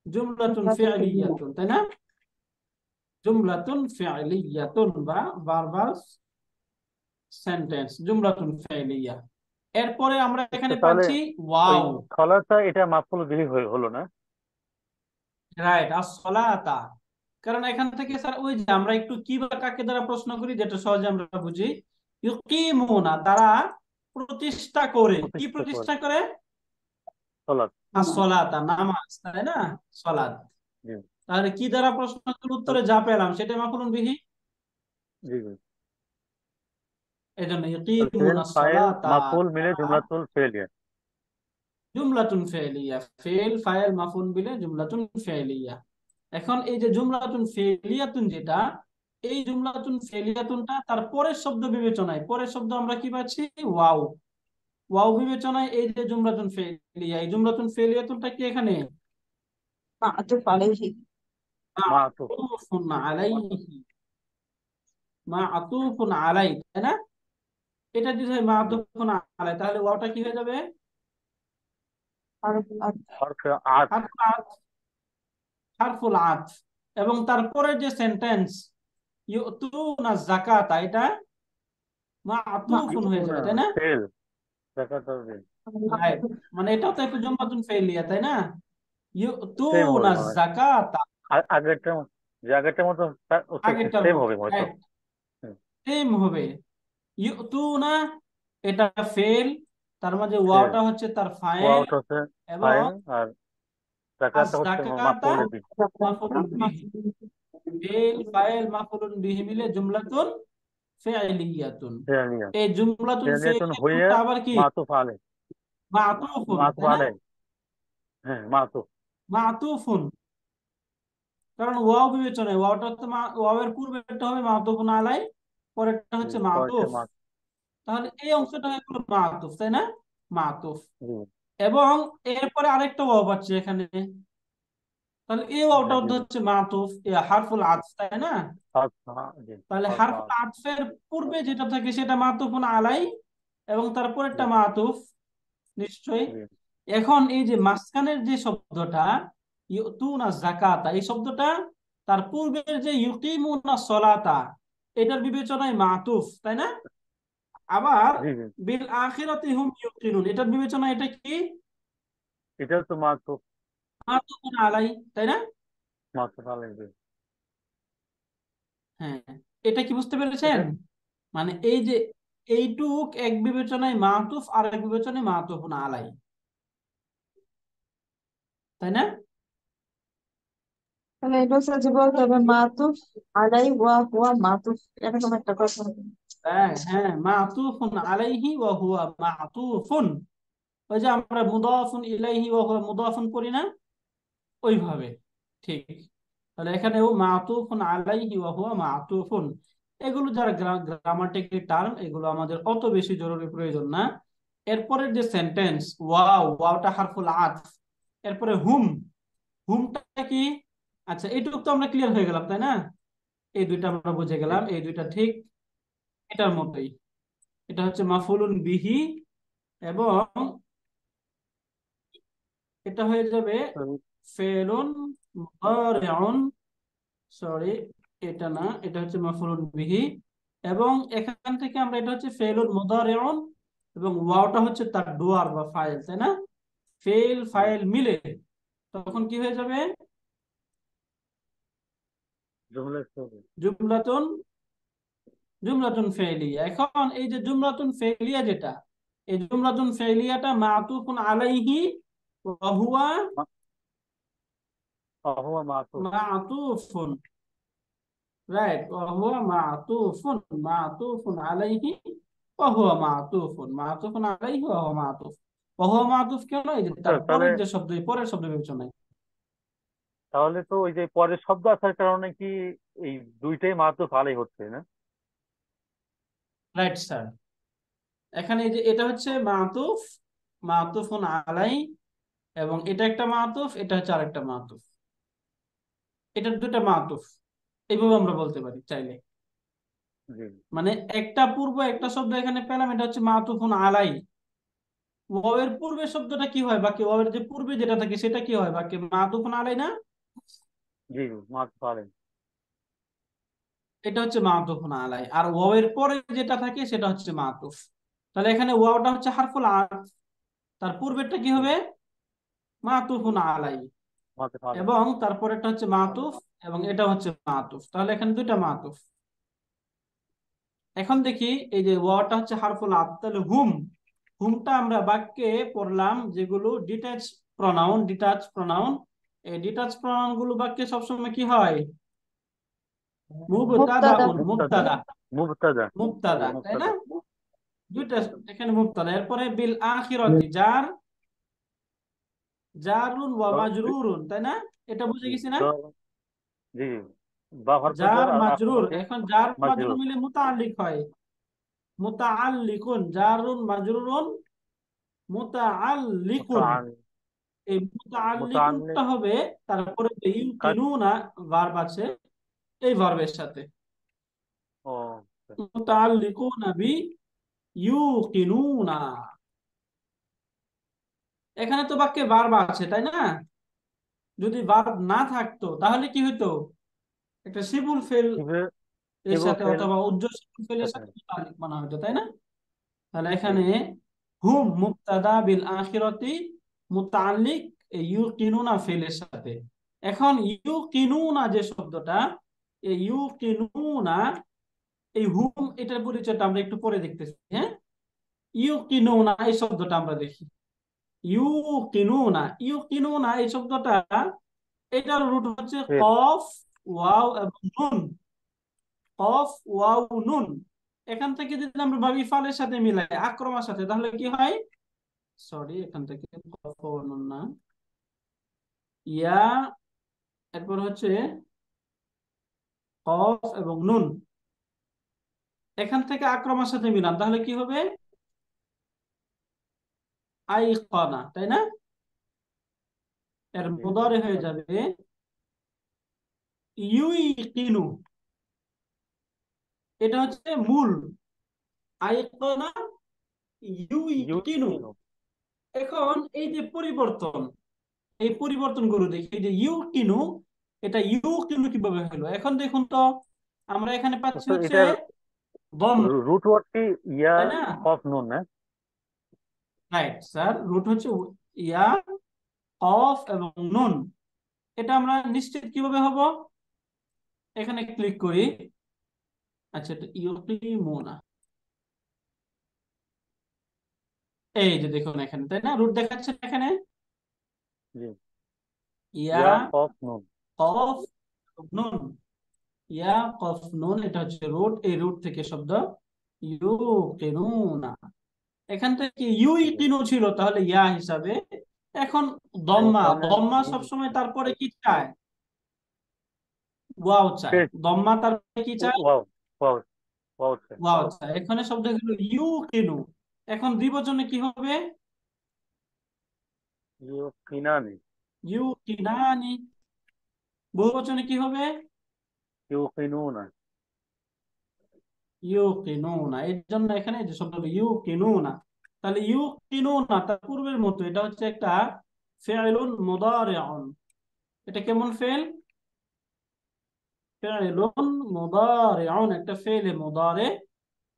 জুমলাতুন জুমলাতুল ফি'লিয়া ফি'লিয়াতুন, তাই না? জুমলাতুন ফি'লিয়াতুন বা ভার্বাল সেন্টেন্স, জুমলাতুন ফি'লিয়া। এরপরে আমরা তো এখানে তাহলে পাচ্ছি ওই ওয়াও। খলাটা এটা মাফুল বিহি হলো না? রাইট, as-সালাতা। কারণ এখান থেকে স্যার ওই যে আমরা একটু কি বা কাকে দ্বারা প্রশ্ন করি, যেটা সহজে আমরা বুঝি, ইউকিমুনা তারা প্রতিষ্ঠা করে, কি প্রতিষ্ঠা করে প্রতিষ্ঠা করে? খলাত। as-সালাতা, নামাজ, তাই না? সালাত। জি তাহলে কি দ্বারা প্রশ্ন করার উত্তরে যা পেলাম সেটা মাফউলুন বিহি। জি জি। এই জন্য ফেল ইউকিমুনা ফাইল সালাতা, মাফুল মিলে জুমলাতুল ফেলিয়া। জুমলাতুন ফেলিয়া, ফেল ফাইল মাফুল বিলে জুমলাতুন ফেলিয়া। এখন এই যে জুমলাতুন ফেলিয়াতুন যেটা, এই জুমলাতুন ফেলিয়াতুনটা তার পরের শব্দ বিবেচনায়, পরের শব্দ আমরা কি পাচ্ছি? ওয়াও। ওয়াও বিবেচনায় এই যে জুমলাতুন ফেলিয়া, এই জুমলাতুন ফেলিয়াতুনটা কি এখানে? মা'তুফ আলাইহি মাতুফ। মা'তুফুন আলাইহি, মা'তুফুন আলাই, তাই না? এটা যদি হয় জি। মা'তুফুন আলাই, তাহলে ওয়াওটা কি হয়ে যাবে? হারফুল আতফ হরফে আত। হারফুল আতফ, হারফুল আতফ। এবং তারপরে যে সেন্টেন্স ইউতুনা যাকাতা, এটা মা'তুফুন হয়ে ইউতুনা যাবে, তাই না? ফেল যাকাত ফেল রাইট, মানে এটাও তো একটা জুমলাতুন ফেলিয়া, তাই না? সেম হবে ইউতুনা মনে হয়। যাকাতা, আগেরটা যে আগেরটার মতো আগেরটার সেম মতো, হবে হয়তো। রাইট, সেম হবে। ইউতুনা এটা ফেল, তার মাঝে ফেল ওয়াওটা হচ্ছে তার ফাইল, ওয়াওটা হচ্ছে এবং ফাইল আর আজ যাকাতটা হচ্ছে যাকাতা মাফউল বিহি। মাফউলুন বিহি। ফেল ফাইল মাফউলুন বিহি মিলে জুমলাতুন ফি'লিয়াতুন। ফেলিয়া এই জুমলাতুন ফেলিয়াতুন হইয়া ফি'লিয়াতুনটা আবার কি? মাতুফ আলাই। মা'তুফুন, মাতুফ তাই না? আলাই, হ্যাঁ মাতুফ। মা'তুফুন, কারণ ওয়াও বিবেচনায়, ওয়াওটা তো ওয়াওয়ের পূর্বেরটা হবে মা'তুফুন আলাই, পরেরটা হচ্ছে পরেরটা মা'তুফ। মাতুফ। তাহলে এই অংশটা হয়ে গেল মা'তুফ, তাই না? মা'তুফ। জি এবং এরপরে আরেকটা ওয়াও পাচ্ছি এখানে, তাহলে এই ওয়াওটা জি জি। হচ্ছে মা'তুফ, হারফুল আতফ, তাই না? আচ্ছা জি তাহলে আচ্ছা হারফুল আতফের পূর্বে যেটা থাকে সেটা মা'তুফুন আলাই, এবং জি তারপরেরটা মা'তুফ, নিশ্চয়ই। জি এখন এই যে মাঝখানের যে শব্দটা ইউতুনা যাকাতা, এই শব্দটা তার পূর্বের যে ইউকিমুনা সলাতা, এটার বিবেচনায় মাতুফ, তাই না? আবার জি জি। বিল আখিরাতি হুম ইউকিনুন, এটার বিবেচনায় এটা কি? এটাও তো মাতুফ। মাতুফুন আলাই, তাই না? মাতুফ আলাইহি। হ্যাঁ, এটা কি বুঝতে পেরেছেন? এটা মানে এই যে এইটুক এক বিবেচনায় মাতুফ আর এক বিবেচনায় মাতুফুন আলাই, তাই না? তাহলে এটা হচ্ছে যে বলতে হবে মাতুফ আলাই ওয়া হুয়া মাতুফ, এরকম একটা কথা হবে। হ্যাঁ হ্যাঁ, মাতুফুন আলাইহি ওয়া হুয়া মাতুফুন। ওই যে আমরা মুদাফুন ইলাইহি ওয়া হুয়া মুদাফুন করি না, ওইভাবে। ঠিক। তাহলে এখানেও মাতুফুন আলাইহি ওয়া হুয়া মাতুফুন। এগুলো যারা গ্রামাটিক্যাল টার্ম, এগুলো আমাদের অত বেশি জরুরি প্রয়োজন না। এরপরের যে সেন্টেন্স ওয়াওটা হারফুল আতফ, এরপরে হুমটা কি? আচ্ছা, এইটুকু তো আমরা ক্লিয়ার হয়ে গেলাম, তাই না? এই দুইটা আমরা বুঝে জি। গেলাম, এই দুইটা ঠিক এটার মতোই। এটা হচ্ছে মাফউলুন বিহি, এবং এটা হয়ে যাবে ফেলুন মুদারিউন। সরি, এটা না, এটা হচ্ছে মাফউলুন বিহি, এবং এখান থেকে আমরা এটা হচ্ছে ফেলুন মুদারিউন, এবং ওয়াওটা হচ্ছে তার ডুয়ার বা ফাইল, তাই না? ফেল জি। ফাইল মিলে তখন কি হয়ে যাবে? জুমলা ইসমিয়া। জুমলাতুন জুমলাতুন ফেলিয়া। এখন এই যে জুমলাতুন ফেলিয়া, যেটা এই জুমলাতুন ফেলিয়াটা মাতুফুন আলাইহি ওয়া হুয়া হুয়া মাতুফ। মাতুফুন, রাইট? ওয়া হুয়া মাতুফুন, মাতুফুন আলাইহি ওয়া হুয়া মাতুফুন, মাতুফুন আলাইহি ওয়া হুয়া মাতুফ। ওয়া হুয়া মাতুফ কেন? এই যে তার তাহলে পরের যে শব্দ, এই পরের শব্দ বিবেচনায়। তাহলে তো ওই যে পরের শব্দ আসার কারণে কি এই দুইটাই মাতুফ আলাই হচ্ছে না? Right sir. এখানে এই যে এটা হচ্ছে মাতুফ, মাতুফুন আলাই, এবং এটা একটা মাতুফ, এটা হচ্ছে আরেকটা মাতুফ। এটা দুটা মাতুফ, এইভাবে আমরা বলতে পারি চাইলে। জি। মানে একটা পূর্ব একটা শব্দ এখানে পেলাম, এটা হচ্ছে মাতুফুন আলাই। ওয়াওয়ের পূর্বে শব্দটা কি হয় বাকি, ওয়াওয়ের যে পূর্বে যেটা থাকে সেটা কি হয় বাকি? মাতুফুন আলাই না? জি, মাতুফ আলাই। এটা হচ্ছে মাতুফুন আলাই, আর ওয়াওয়ের পরে যেটা থাকে সেটা হচ্ছে মাতুফ। তাহলে এখানে ওয়াওটা হচ্ছে হারফুল আতফ, তার পূর্বেরটা কি জি, হবে? মাতুফুন আলাই, মাতুফ আলাই। এবং তারপরেরটা হচ্ছে মাতুফ, এবং এটা হচ্ছে মাতুফ। তাহলে এখানে দুইটা মাতুফ। এখন দেখি, এই যে ওয়াটা হচ্ছে হারফুল আতফ, তাহলে হুমটা আমরা বাক্যে পড়লাম যেগুলো ডিটাচ প্রনাউন। এই ডিটাচ প্রনাউন গুলো বাক্যে সবসময় কি হয়? মুবতাদা। মুবতাদাউন, মুবতাদা। মুবতাদা, মুবতাদা। জি, মুবতাদা, তাই না? মুবতাদা। দুইটা এখানে মুবতাদা। এরপরে বিল আখিরাতি জারুন ওয়া মাজরুরুন, তাই না? এটা বুঝে জি, গেছি না? জি, বা হরফে জার জার আর আখর মাজরুর, হচ্ছে এখন জার মাজরুর মাজরুর। মিলে মুতাআল্লিক হয়। মুতাআল্লিকুন, জারুন মাজরুরুন মুতাআল্লিকুন। মুতাআন এই মুতাআল্লিক মুতাআল্লিকুনটা হবে তারপরে যে কাজ। ইউকিনুনা ভার্ব আছে, এই ভার্বের সাথে। ও মুতাআল্লিকুনা বি ইউকিনুনা। এখানে তো বাক্যে ভার্ব আছে, তাই না? যদি ভার্ব না থাকতো তাহলে কি হতো? একটা সিম্পল ফেল শিবে এর শিবু সাথে ফেল অথবা উজ্জ্বল সিম্পল ফেলের সাথে। সাথে মুতাআল্লিক বানা হতো, তাই না? তাহলে জি, এখানে হুম মুবতাদা বিল আখিরাতি মুতাআল্লিক ইউকিনুনা ফেলের সাথে। এখন ইউকিনুনা যে শব্দটা, এই ইউকিনুনা, এই হুম এটার পরিচয়টা আমরা একটু পরে দেখতেছি, হ্যাঁ? ইউকিনুনা এই শব্দটা আমরা দেখি। ইউকিনুনা এই শব্দটা, এটার রুট হচ্ছে ফেল। কফ ওয়াও এবং নুন। কফ ওয়াও নুন। এখান থেকে যদি আমরা ভাবি ফালের সাথে মিলাই, আক্রমার সাথে, তাহলে কি হয়? সরি, এখান থেকে কফ ওয়াও নুন না, ইয়া, এরপর হচ্ছে কফ এবং নুন, এখান থেকে আক্রমার সাথে মিলান, তাহলে কি হবে? আইকানা, তাই না? এর জি, মুদারে হয়ে যাবে ইউইকিনু। এটা হচ্ছে মূল, আইকানা ইউইকিনু। ইউকিনু। এখন এই যে পরিবর্তন, এই পরিবর্তনগুলো দেখি। এই যে ইউকিনু, এটা ইউকিনু কিভাবে হলো? এখন দেখুন তো, আমরা এখানে পাচ্ছি তো হচ্ছে এটার দম, রুট ওয়ার্ডটি ইয়া তাই না? কফ নুন না? রাইট স্যার, রুট হচ্ছে ইয়া, কফ এবং নুন। এটা আমরা নিশ্চিত কিভাবে হব? এখানে ক্লিক করি। আচ্ছা, এটা ইউকিমুনা, এই যে দেখুন এখানে, তাই না? রুট দেখাচ্ছে না এখানে? জি। ইয়া ইয়া কফ নুন। কফ নুন, ইয়া কফ নুন, এটা হচ্ছে রুট। এই রুট থেকে শব্দ ইউকিনুনা। এখান থেকে ইউকিনু ছিল, তাহলে ইয়া হিসাবে। এখন দম্মা, এখানে দম্মা সবসময় তারপরে কি চায়? ওয়াও চায়। শেষ। দম্মা তারপরে কি চায়? ওয়াও ওয়াও ওয়াও শেষ। ওয়াও চায়। এখানে শব্দ হলো ইউকিনু। এখন দ্বিবচনে কি হবে? ইউকিনানি। ইউকিনানি। বহুবচনে কি হবে? ইউকিনুনা। ইউকিনুনা। এর জন্য এখানে যে শব্দটা ইউকিনুনা, তাহলে ইউকিনুনা তার পূর্বের মতো, এটা হচ্ছে একটা ফি'লুন মুদারিউন। এটা কেমন ফেল? ফি'লুন মুদারিউন, একটা ফেলে মুদারি।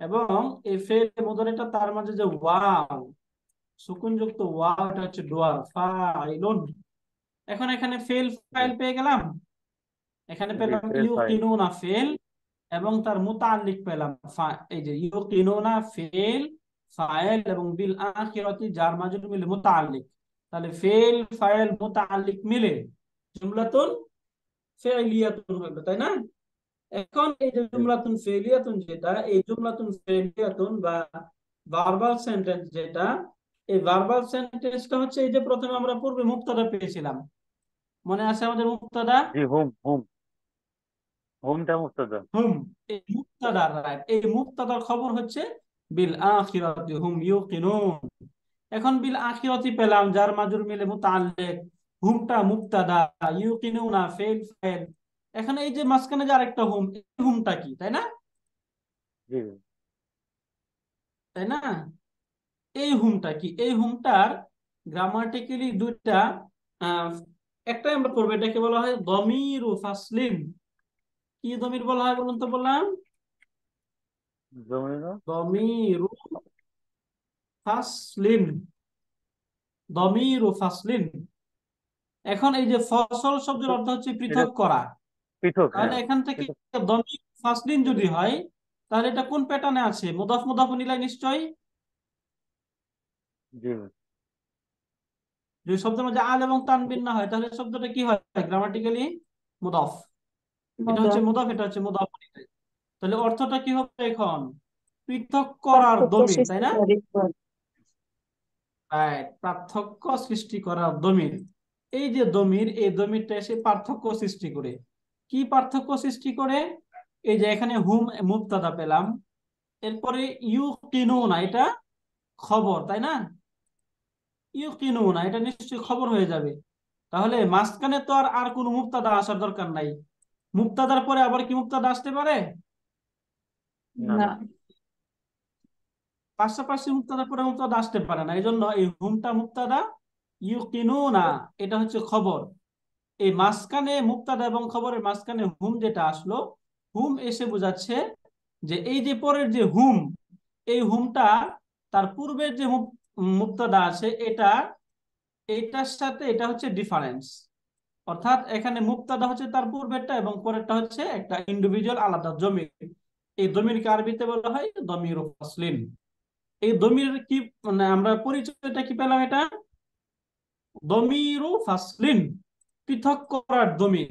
এবং এই ফেলে মুদারিটা তার মাঝে যে ওয়াও, সুকুনযুক্ত ওয়াও, এটা হচ্ছে ডুয়ার ফাইলুন। এখন এখানে ফেল ফাইল পেয়ে গেলাম। এখানে জি, পেলাম ফেল ফাইল। ইউকিনুনা ফেল, এবং তার মুতাআল্লিক পেলাম এই যে ইউকিনুনা ফেল ফাইল, এবং বিল আখিরাতি যার মাজরুর মিলে মুতাআল্লিক। তাহলে ফেল ফাইল মুতাআল্লিক মিলে জুমলাতুন ফি'লিয়াতুন হলো, তাই না? এখন এই যে জি জুমলাতুন ফি'লিয়াতুন, যেটা এই জুমলাতুন ফি'লিয়াতুন বা ভার্বাল সেন্টেন্স, যেটা এই ভার্বাল সেন্টেন্সটা হচ্ছে এই যে প্রথমে আমরা পূর্বে মুক্তাদা পেয়েছিলাম, মনে আছে আমাদের মুক্তাদা? জি। হুম হুম। হুমটা মুক্তাদা। হুম, এই মুক্তাদার রাইট, এই মুক্তাদার খবর হচ্ছে বিল আখিরাতি হুম ইউকিনুন। এখন বিল আখিরাতি পেলাম যার মাজরুর মিলে মুতাআল্লিক, হুমটা মুক্তাদা, ইউকিনুনা ফেল ফাইল। এখন এই যে মাঝখানে যে আরেকটা হুম, এই হুমটা কি, তাই না? জি তাই না? এই হুমটা কি? এই হুমটার গ্রামাটিক্যালি দুইটা, আহ একটাই আমরা পড়বো, এটাকে বলা হয় দমিরু ফাসলিন। কি দমির বলা হয় বলুন তো? বললাম জমিনা। দমিরু ফাসলিন, দমিরু ফাসলিন। এখন এই যে ফসল শব্দের অর্থ হচ্ছে এটা পৃথক করা। পৃথক, তাহলে হ্যাঁ এখান থেকে পৃথক। দমির ফাসলিন যদি হয়, তাহলে এটা কোন প্যাটার্নে আছে? মুদাফ মুদাফ ইলাইহি নিশ্চয়ই। জি যদি শব্দের মধ্যে আল এবং তানবিন না হয়, তাহলে শব্দটা কি হয় গ্রামাটিক্যালি? মুদাফ। এটা হচ্ছে মুদাফ। মুদাফ, এটা হচ্ছে মুদাফ ইলাইহি। তাহলে অর্থটা কি হবে এখন? পৃথক করার পার্থক্য দমির, তাই না? সৃষ্টিকারী পদ। রাইট, পার্থক্য সৃষ্টি করার দমির। এই যে দমির, এই দমিরটা এসে পার্থক্য সৃষ্টি করে। কি পার্থক্য সৃষ্টি করে? এই যে এখানে হুম মুবতাদা পেলাম, এরপরে ইউকিনুনা, এটা খবর, তাই না? ইউকিনুনা এটা নিশ্চয়ই খবর হয়ে যাবে। তাহলে মাঝখানে তো আর কোনো মুবতাদা আসার দরকার নাই। মুবতাদার পরে আবার কি মুবতাদা আসতে পারে? না না। না। পাশাপাশি মুবতাদার পরে মুবতাদা আসতে পারে না। এই জন্য এই হুমটা মুবতাদা, ইউকিনুনা এটা হচ্ছে খবর। এই মাঝখানে মুবতাদা এবং খবরের মাঝখানে হুম যেটা আসলো, হুম এসে বোঝাচ্ছে যে এই যে পরের যে হুম, এই হুমটা তার পূর্বের যে মুবতাদা আছে, এটা এইটার সাথে এটা হচ্ছে ডিফারেন্স। অর্থাৎ এখানে মুবতাদা হচ্ছে তার পূর্বেরটা, এবং পরেরটা হচ্ছে একটা ইন্ডিভিজুয়াল আলাদা জমির। এই জমিরকে আরবিতে বলা হয় দমির ফাসলিন। এই দমির কি, মানে আমরা পরিচয়টা কি পেলাম? এটা দমিরু ফাসলিন, পৃথক করার দমির।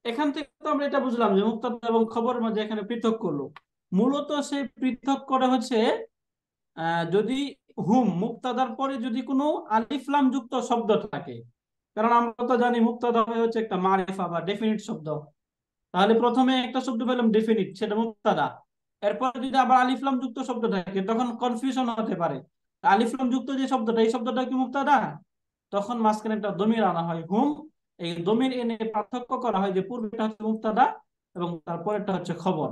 এখান থেকে তো আমরা এটা বুঝলাম যে মুবতাদা এবং খবরের মাঝে এখানে পৃথক করলো। মূলত সে পৃথক করে হচ্ছে যদি হুম মুবতাদার পরে যদি কোনো আলিফ লাম যুক্ত শব্দ থাকে। কারণ আমরা তো জানি মুবতাদা হচ্ছে একটা মারিফা বা ডেফিনিট শব্দ। তাহলে প্রথমে একটা শব্দ পেলাম ডেফিনিট, সেটা মুবতাদা। এরপর যদি আবার আলিফ লাম যুক্ত শব্দ থাকে, তখন কনফিউশন হতে পারে। আলিফ লাম যুক্ত যে শব্দটা, এই শব্দটা কি মুবতাদা? তখন মাঝখানে একটা দমির আনা হয় হুম। এই দমির এনে পার্থক্য করা হয় যে পূর্বেটা হচ্ছে মুবতাদা এবং তারপরেরটা হচ্ছে খবর।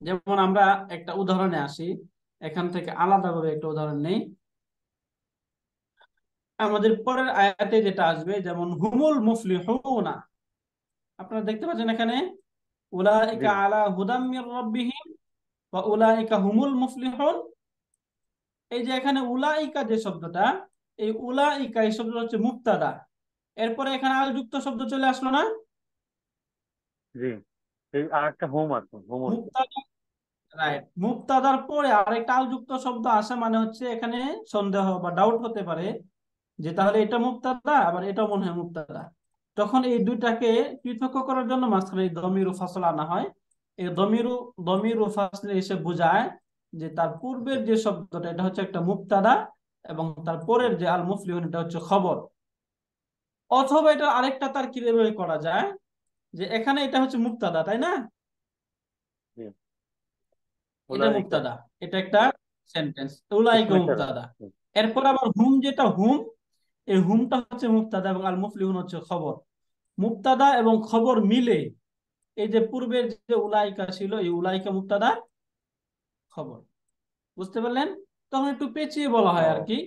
যেমন আমরা একটা উদাহরণে আসি, এখান থেকে আলাদাভাবে একটা উদাহরণ নেই। আমাদের পরের আয়াতে যেটা আসবে, যেমন হুমুল মুফলিহুনা, আপনারা দেখতে পাচ্ছেন এখানে জি উলাইকা আলা হুদাম মির রাব্বিহিম ওয়া উলাইকা হুমুল মুফলিহুন। এই যে এখানে উলাইকা যে শব্দটা, এই উলাইকা এই শব্দটা হচ্ছে মুবতাদা, এরপরে এখানে আল যুক্ত শব্দ চলে আসলো না? জি, এই আর একটা হোম আছে, হোম আছে। মুক্তাদা, রাইট, মুক্তাদার পরে আরেকটা আল যুক্ত শব্দ আসা মানে হচ্ছে এখানে সন্দেহ বা ডাউট হতে পারে যে তাহলে এটা মুক্তাদা আবার এটাও মনে হয় মুক্তাদা। তখন এই দুইটাকে পৃথক করার জন্য মাঝখানে এই দমিরু ফাসল আনা হয়। এই দমিরু ফাসল এসে বোঝায় যে তার পূর্বের যে শব্দটা এটা হচ্ছে একটা মুক্তাদা এবং তার পরের যে আল মুফলিহুন এটা হচ্ছে খবর। অথবা এটা আরেকটা তার কিভাবে করা যায় যে এখানে এটা হচ্ছে মুক্তাদা, তাই না? জি, এটা উলাইকা মুক্তাদা, এটা একটা সেন্টেন্স, উলাইকা ইসমে ইশারা। মুক্তাদা। এরপর আবার হুম, যেটা হুম, এই হুমটা হচ্ছে মুক্তাদা এবং আল মুফলিহুন হচ্ছে খবর। মুক্তাদা এবং খবর মিলে এই যে পূর্বের যে উলাইকা ছিল এই উলাইকা মুক্তাদা খবর, বুঝতে পারলেন? তখন একটু পেঁচিয়ে বলা হয় আর ও কি।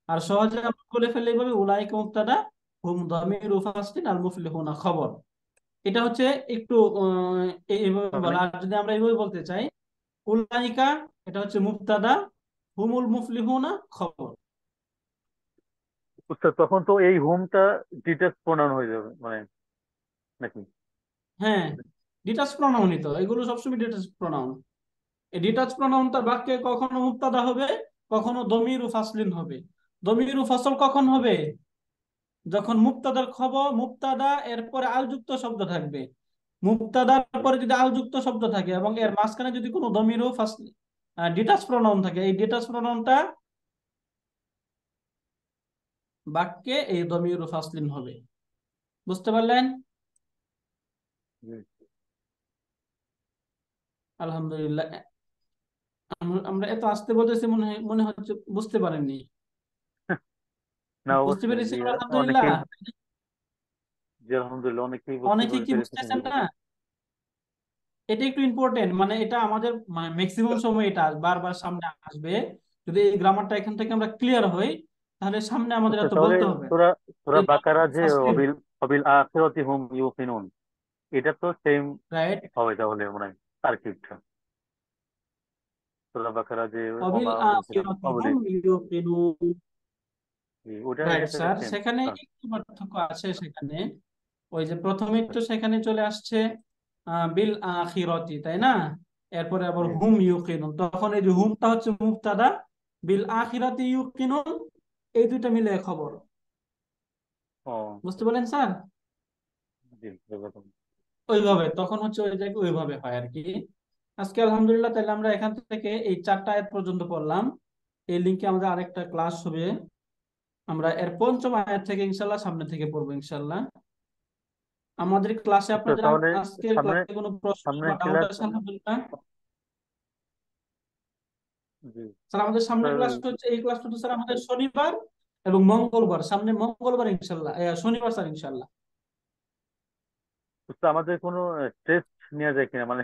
আর সহজে আমরা বলে ফেলে এইভাবে উলাইকা মুক্তাদা, হুম দামিরু ফাসলিন, আল মুফলিহুনা খবর। এটা হচ্ছে একটু এইভাবে মানে বলা। আর যদি আমরা এইভাবে বলতে চাই, উলাইকা এটা হচ্ছে মুক্তাদা, হুমুল মুফলিহুনা খবর। উস্তাদ, তখন তো এই হোমটা ডিটেলস প্রোনাউন হয়ে যাবে মানে, নাকি? হ্যাঁ, ডিটাচ প্রনাউনই তো, এগুলো সবসময় ডিটাচ প্রনাউন। এই ডিটাচ প্রনাউনটা বাক্যে কখনো মুক্তাদা হবে, কখনো দমির ও ফাসলিন হবে। দমির ও ফাসল কখন হবে? যখন মুক্তাদার খবর, মুক্তাদা এরপরে আল যুক্ত শব্দ থাকবে। মুক্তাদার পরে যদি আল যুক্ত শব্দ থাকে এবং এর মাঝখানে যদি কোনো দমির ও ফাসল ডিটাচ প্রনাউন থাকে, এই ডিটাচ প্রনাউনটা বাক্যে এই দমির ও ফাসলিন হবে। বুঝতে পারলেন? জি। আলহামদুলিল্লাহ। আমরা এত আস্তে বলতেছি, মনে হচ্ছে বুঝতে পারেননি। না, বুঝতে অবশ্যই পেরেছি জি। আলহামদুলিল্লাহ। অনেকেই, জি আলহামদুলিল্লাহ, অনেকেই বুঝতে অনেকে কি পেরেছেন বুঝতেছেন বলে। না? এটা একটু ইম্পর্টেন্ট, মানে এটা আমাদের ম্যাক্সিমাম সময় এটা বারবার সামনে আসবে। যদি এই গ্রামারটা এখান থেকে আমরা ক্লিয়ার হই তাহলে সামনে আমাদের আচ্ছা, এত তাহলে বলতে হবে না। তোরা তোরা এই বাকারা যে ফাসলিন, অবিল অবিল আখিরাতি হুম ইউকিনুন, এটা তো সেম রাইট। হবে তাহলে মনে হয় তারকিবটা। তোরা বাকারা যে অবিল ওমা ইউকিনুন আখিরাতি অবলি, হুম ইউকিনুন, ওটা রাইট এটার সাথে স্যার। সেম। সেখানে একটু পার্থক্য আছে সেখানে। ওই যে প্রথমে তো সেখানে চলে আসছে বিল আখিরাতি, তাই না? এরপরে আবার জি। হুম ইউকিনুন, তখন এই যে হুমটা হচ্ছে মুবতাদা, বিল আখিরাতি ইউকিনুন, এই দুইটা মিলে খবর। ও বুঝতে পারলেন স্যার? জি, এরকম। ওইভাবে তখন হচ্ছে ওই জায়গায় ওইভাবে হয় আর কি। আজকে আলহামদুলিল্লাহ তাহলে আমরা এখান থেকে এই 4টা আয়াত পর্যন্ত পড়লাম। এই লিঙ্কে আমাদের আরেকটা ক্লাস হবে, আমরা এর 5ম আয়াত থেকে ইনশাল্লাহ সামনে থেকে পড়বো ইনশাল্লাহ। আমাদের ক্লাসে আচ্ছা, আপনাদের তাহলে আজকের সামনে ক্লাসে কোনো প্রশ্ন সামনে বা ডাউট ক্লাস, আছে আলহামদুলিল্লাহ? জি স্যার আমাদের সামনের স্যার। ক্লাস হচ্ছে, এই ক্লাসটা তো স্যার আমাদের শনিবার এবং মঙ্গলবার, সামনে মঙ্গলবার ইনশাল্লাহ, শনিবার স্যার ইনশাল্লাহ। তো আমাদের কোনো টেস্ট নেওয়া যায় কিনা, মানে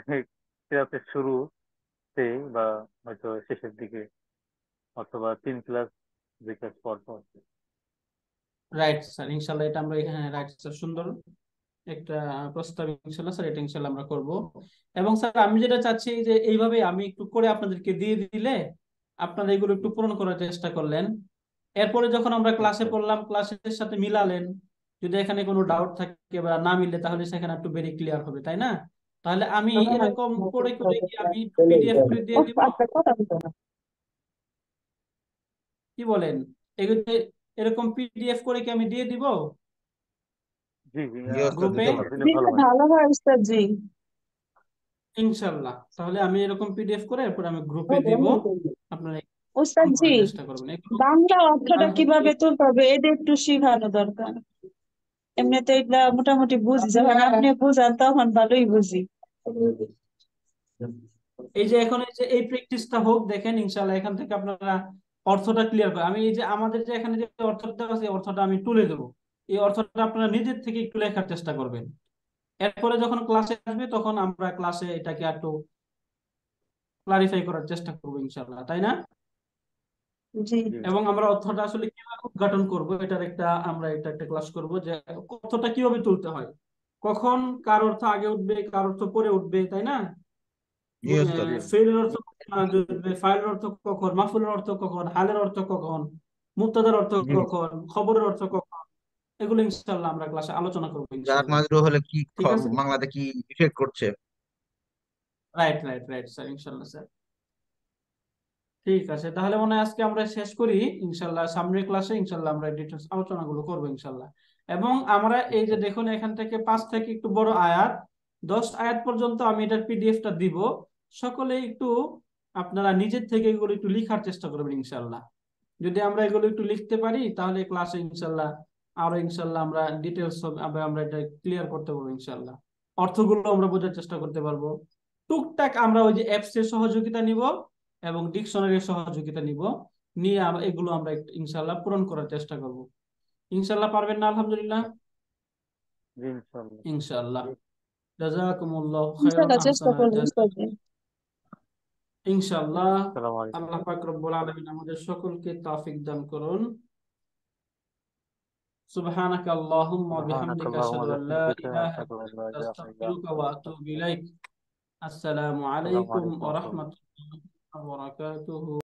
ক্লাসের শুরুতে বা হয়তো শেষের দিকে, অথবা 3 ক্লাস 2 ক্লাস পর পর? রাইট স্যার, ইনশাল্লাহ এটা আমরা এখানে, রাইট স্যার, সুন্দর একটা প্রস্তাব ইনশাল্লাহ স্যার, এটা ইনশাল্লাহ আমরা করব। এবং স্যার আমি যেটা চাচ্ছি যে এইভাবে আমি একটু করে আপনাদেরকে দিয়ে দিলে আপনারা এগুলো একটু পূরণ করার চেষ্টা করলেন। এরপরে যখন আমরা ক্লাসে আচ্ছা, পড়লাম, ক্লাসের সাথে মিলালেন, যদি এখানে কোনো জি। ডাউট থাকে বা না মিলে তাহলে সেখানে একটু বেরি ক্লিয়ার হবে, তাই না? তাহলে আমি এরকম করে করে কি আমি পিডিএফ করে দিয়ে দিব, কি বলেন? এগুলো এরকম পিডিএফ করে কি আমি দিয়ে দিব জি জি, জি ওস্তাদ, গ্রুপে? দিতে পারেন। দিলে ভালো দিলে হয়। ভালো হয় উস্তাদ জি। ইনশাল্লাহ তাহলে আমি এরকম পিডিএফ করে এরপর আমি গ্রুপে দিব, আপনারা উস্তাদ জি, করার চেষ্টা করবেন এগুলো। বাংলা অর্থটা কিভাবে আলহামদুলিল্লাহ, তুলতে হবে এটা একটু শিখানো দরকার। এমনিতে এগুলা মোটামুটি বুঝি, যখন আপনি বুঝান তখন ভালোই বুঝি। এই যে এখন এই যে এই প্র্যাকটিসটা হোক, দেখেন ইনশাল্লাহ এখান থেকে আপনারা অর্থটা ক্লিয়ার করে, আমি এই যে আমাদের যে এখানে যে অর্থটা আছে এই অর্থটা আমি তুলে দেবো, এই অর্থটা আপনারা নিজের থেকে একটু লেখার চেষ্টা করবেন। এরপরে যখন ক্লাসে আসবে তখন আমরা ক্লাসে এটাকে একটু ক্লারিফাই করার চেষ্টা করবো ইনশাল্লাহ, তাই না? জি জি এবং আমরা অর্থটা আসলে কিভাবে উদ্ঘাটন করব এটার একটা, আমরা এটা একটা ক্লাস করব যে অর্থটা কিভাবে তুলতে হয়, কখন কার অর্থ আগে উঠবে কার অর্থ পরে উঠবে, তাই না? জি ওস্তাদ। জি ফেলের অর্থ কখন আগে উঠবে, ফাইলের অর্থ কখন, মাফুলের অর্থ কখন, হালের অর্থ কখন, মুক্তাদার অর্থ জি কখন, খবরের অর্থ কখন, এগুলো ইনশাআল্লাহ আমরা ক্লাসে আলোচনা করবো জার ইনশাআল্লাহ। মাজরুর হলে কি ঠিক আছে, বাংলাতে কি ইফেক্ট করছে? রাইট রাইট রাইট স্যার, ইনশাআল্লাহ স্যার। ঠিক আছে, তাহলে মনে হয় আজকে আমরা শেষ করি। ইনশাআল্লাহ সামনের ক্লাসে ইনশাআল্লাহ আমরা ডিটেলস আলোচনাগুলো করবো ইনশাআল্লাহ। এবং আমরা এই যে দেখুন এখান থেকে 5 থেকে একটু বড় আয়াত 10 আয়াত পর্যন্ত আমি এটার পিডিএফটা দিব। সকলে একটু আপনারা নিজের থেকে এগুলো একটু লিখার চেষ্টা করবেন ইনশাআল্লাহ। যদি আমরা এগুলো একটু লিখতে পারি তাহলে ক্লাসে ইনশাআল্লাহ আরো ইনশাআল্লাহ আমরা ডিটেলস আমরা এটা ক্লিয়ার করতে পারবো ইনশাআল্লাহ। অর্থগুলো আমরা বোঝার চেষ্টা করতে পারবো। টুকটাক আমরা ওই যে অ্যাপস এর সহযোগিতা নিব এবং ডিকশনারির সহযোগিতা নিব, নিয়ে এগুলো আমরা ইনশাআল্লাহ পূরণ করার চেষ্টা করব। ইনশাআল্লাহ পারবেন না? আলহামদুলিল্লাহ, জি ইনশাল্লাহ। ইনশাআল্লাহ। জাযাকুমুল্লাহু খাইরান, ইনশাআল্লাহ চেষ্টা আহসানাল করবো জাযা। উস্তাদ। ইনশাআল্লাহ আসসালামু আলাইকুম। আল্লাহ পাক রব্বুল আলামিন আমাদের সকলকে তৌফিক দান করুন। সুবহানাকা আল্লাহুম্মা ওয়া বিহামদিকা আশহাদু আল লা ইলাহা ইল্লা আনতা আস্তাগফিরুকা ওয়া আতুবু ইলাইক। আসসালামু আলাইকুম ওয়া রাহমাতুল্লাহি ওয়া বারাকাতুহু।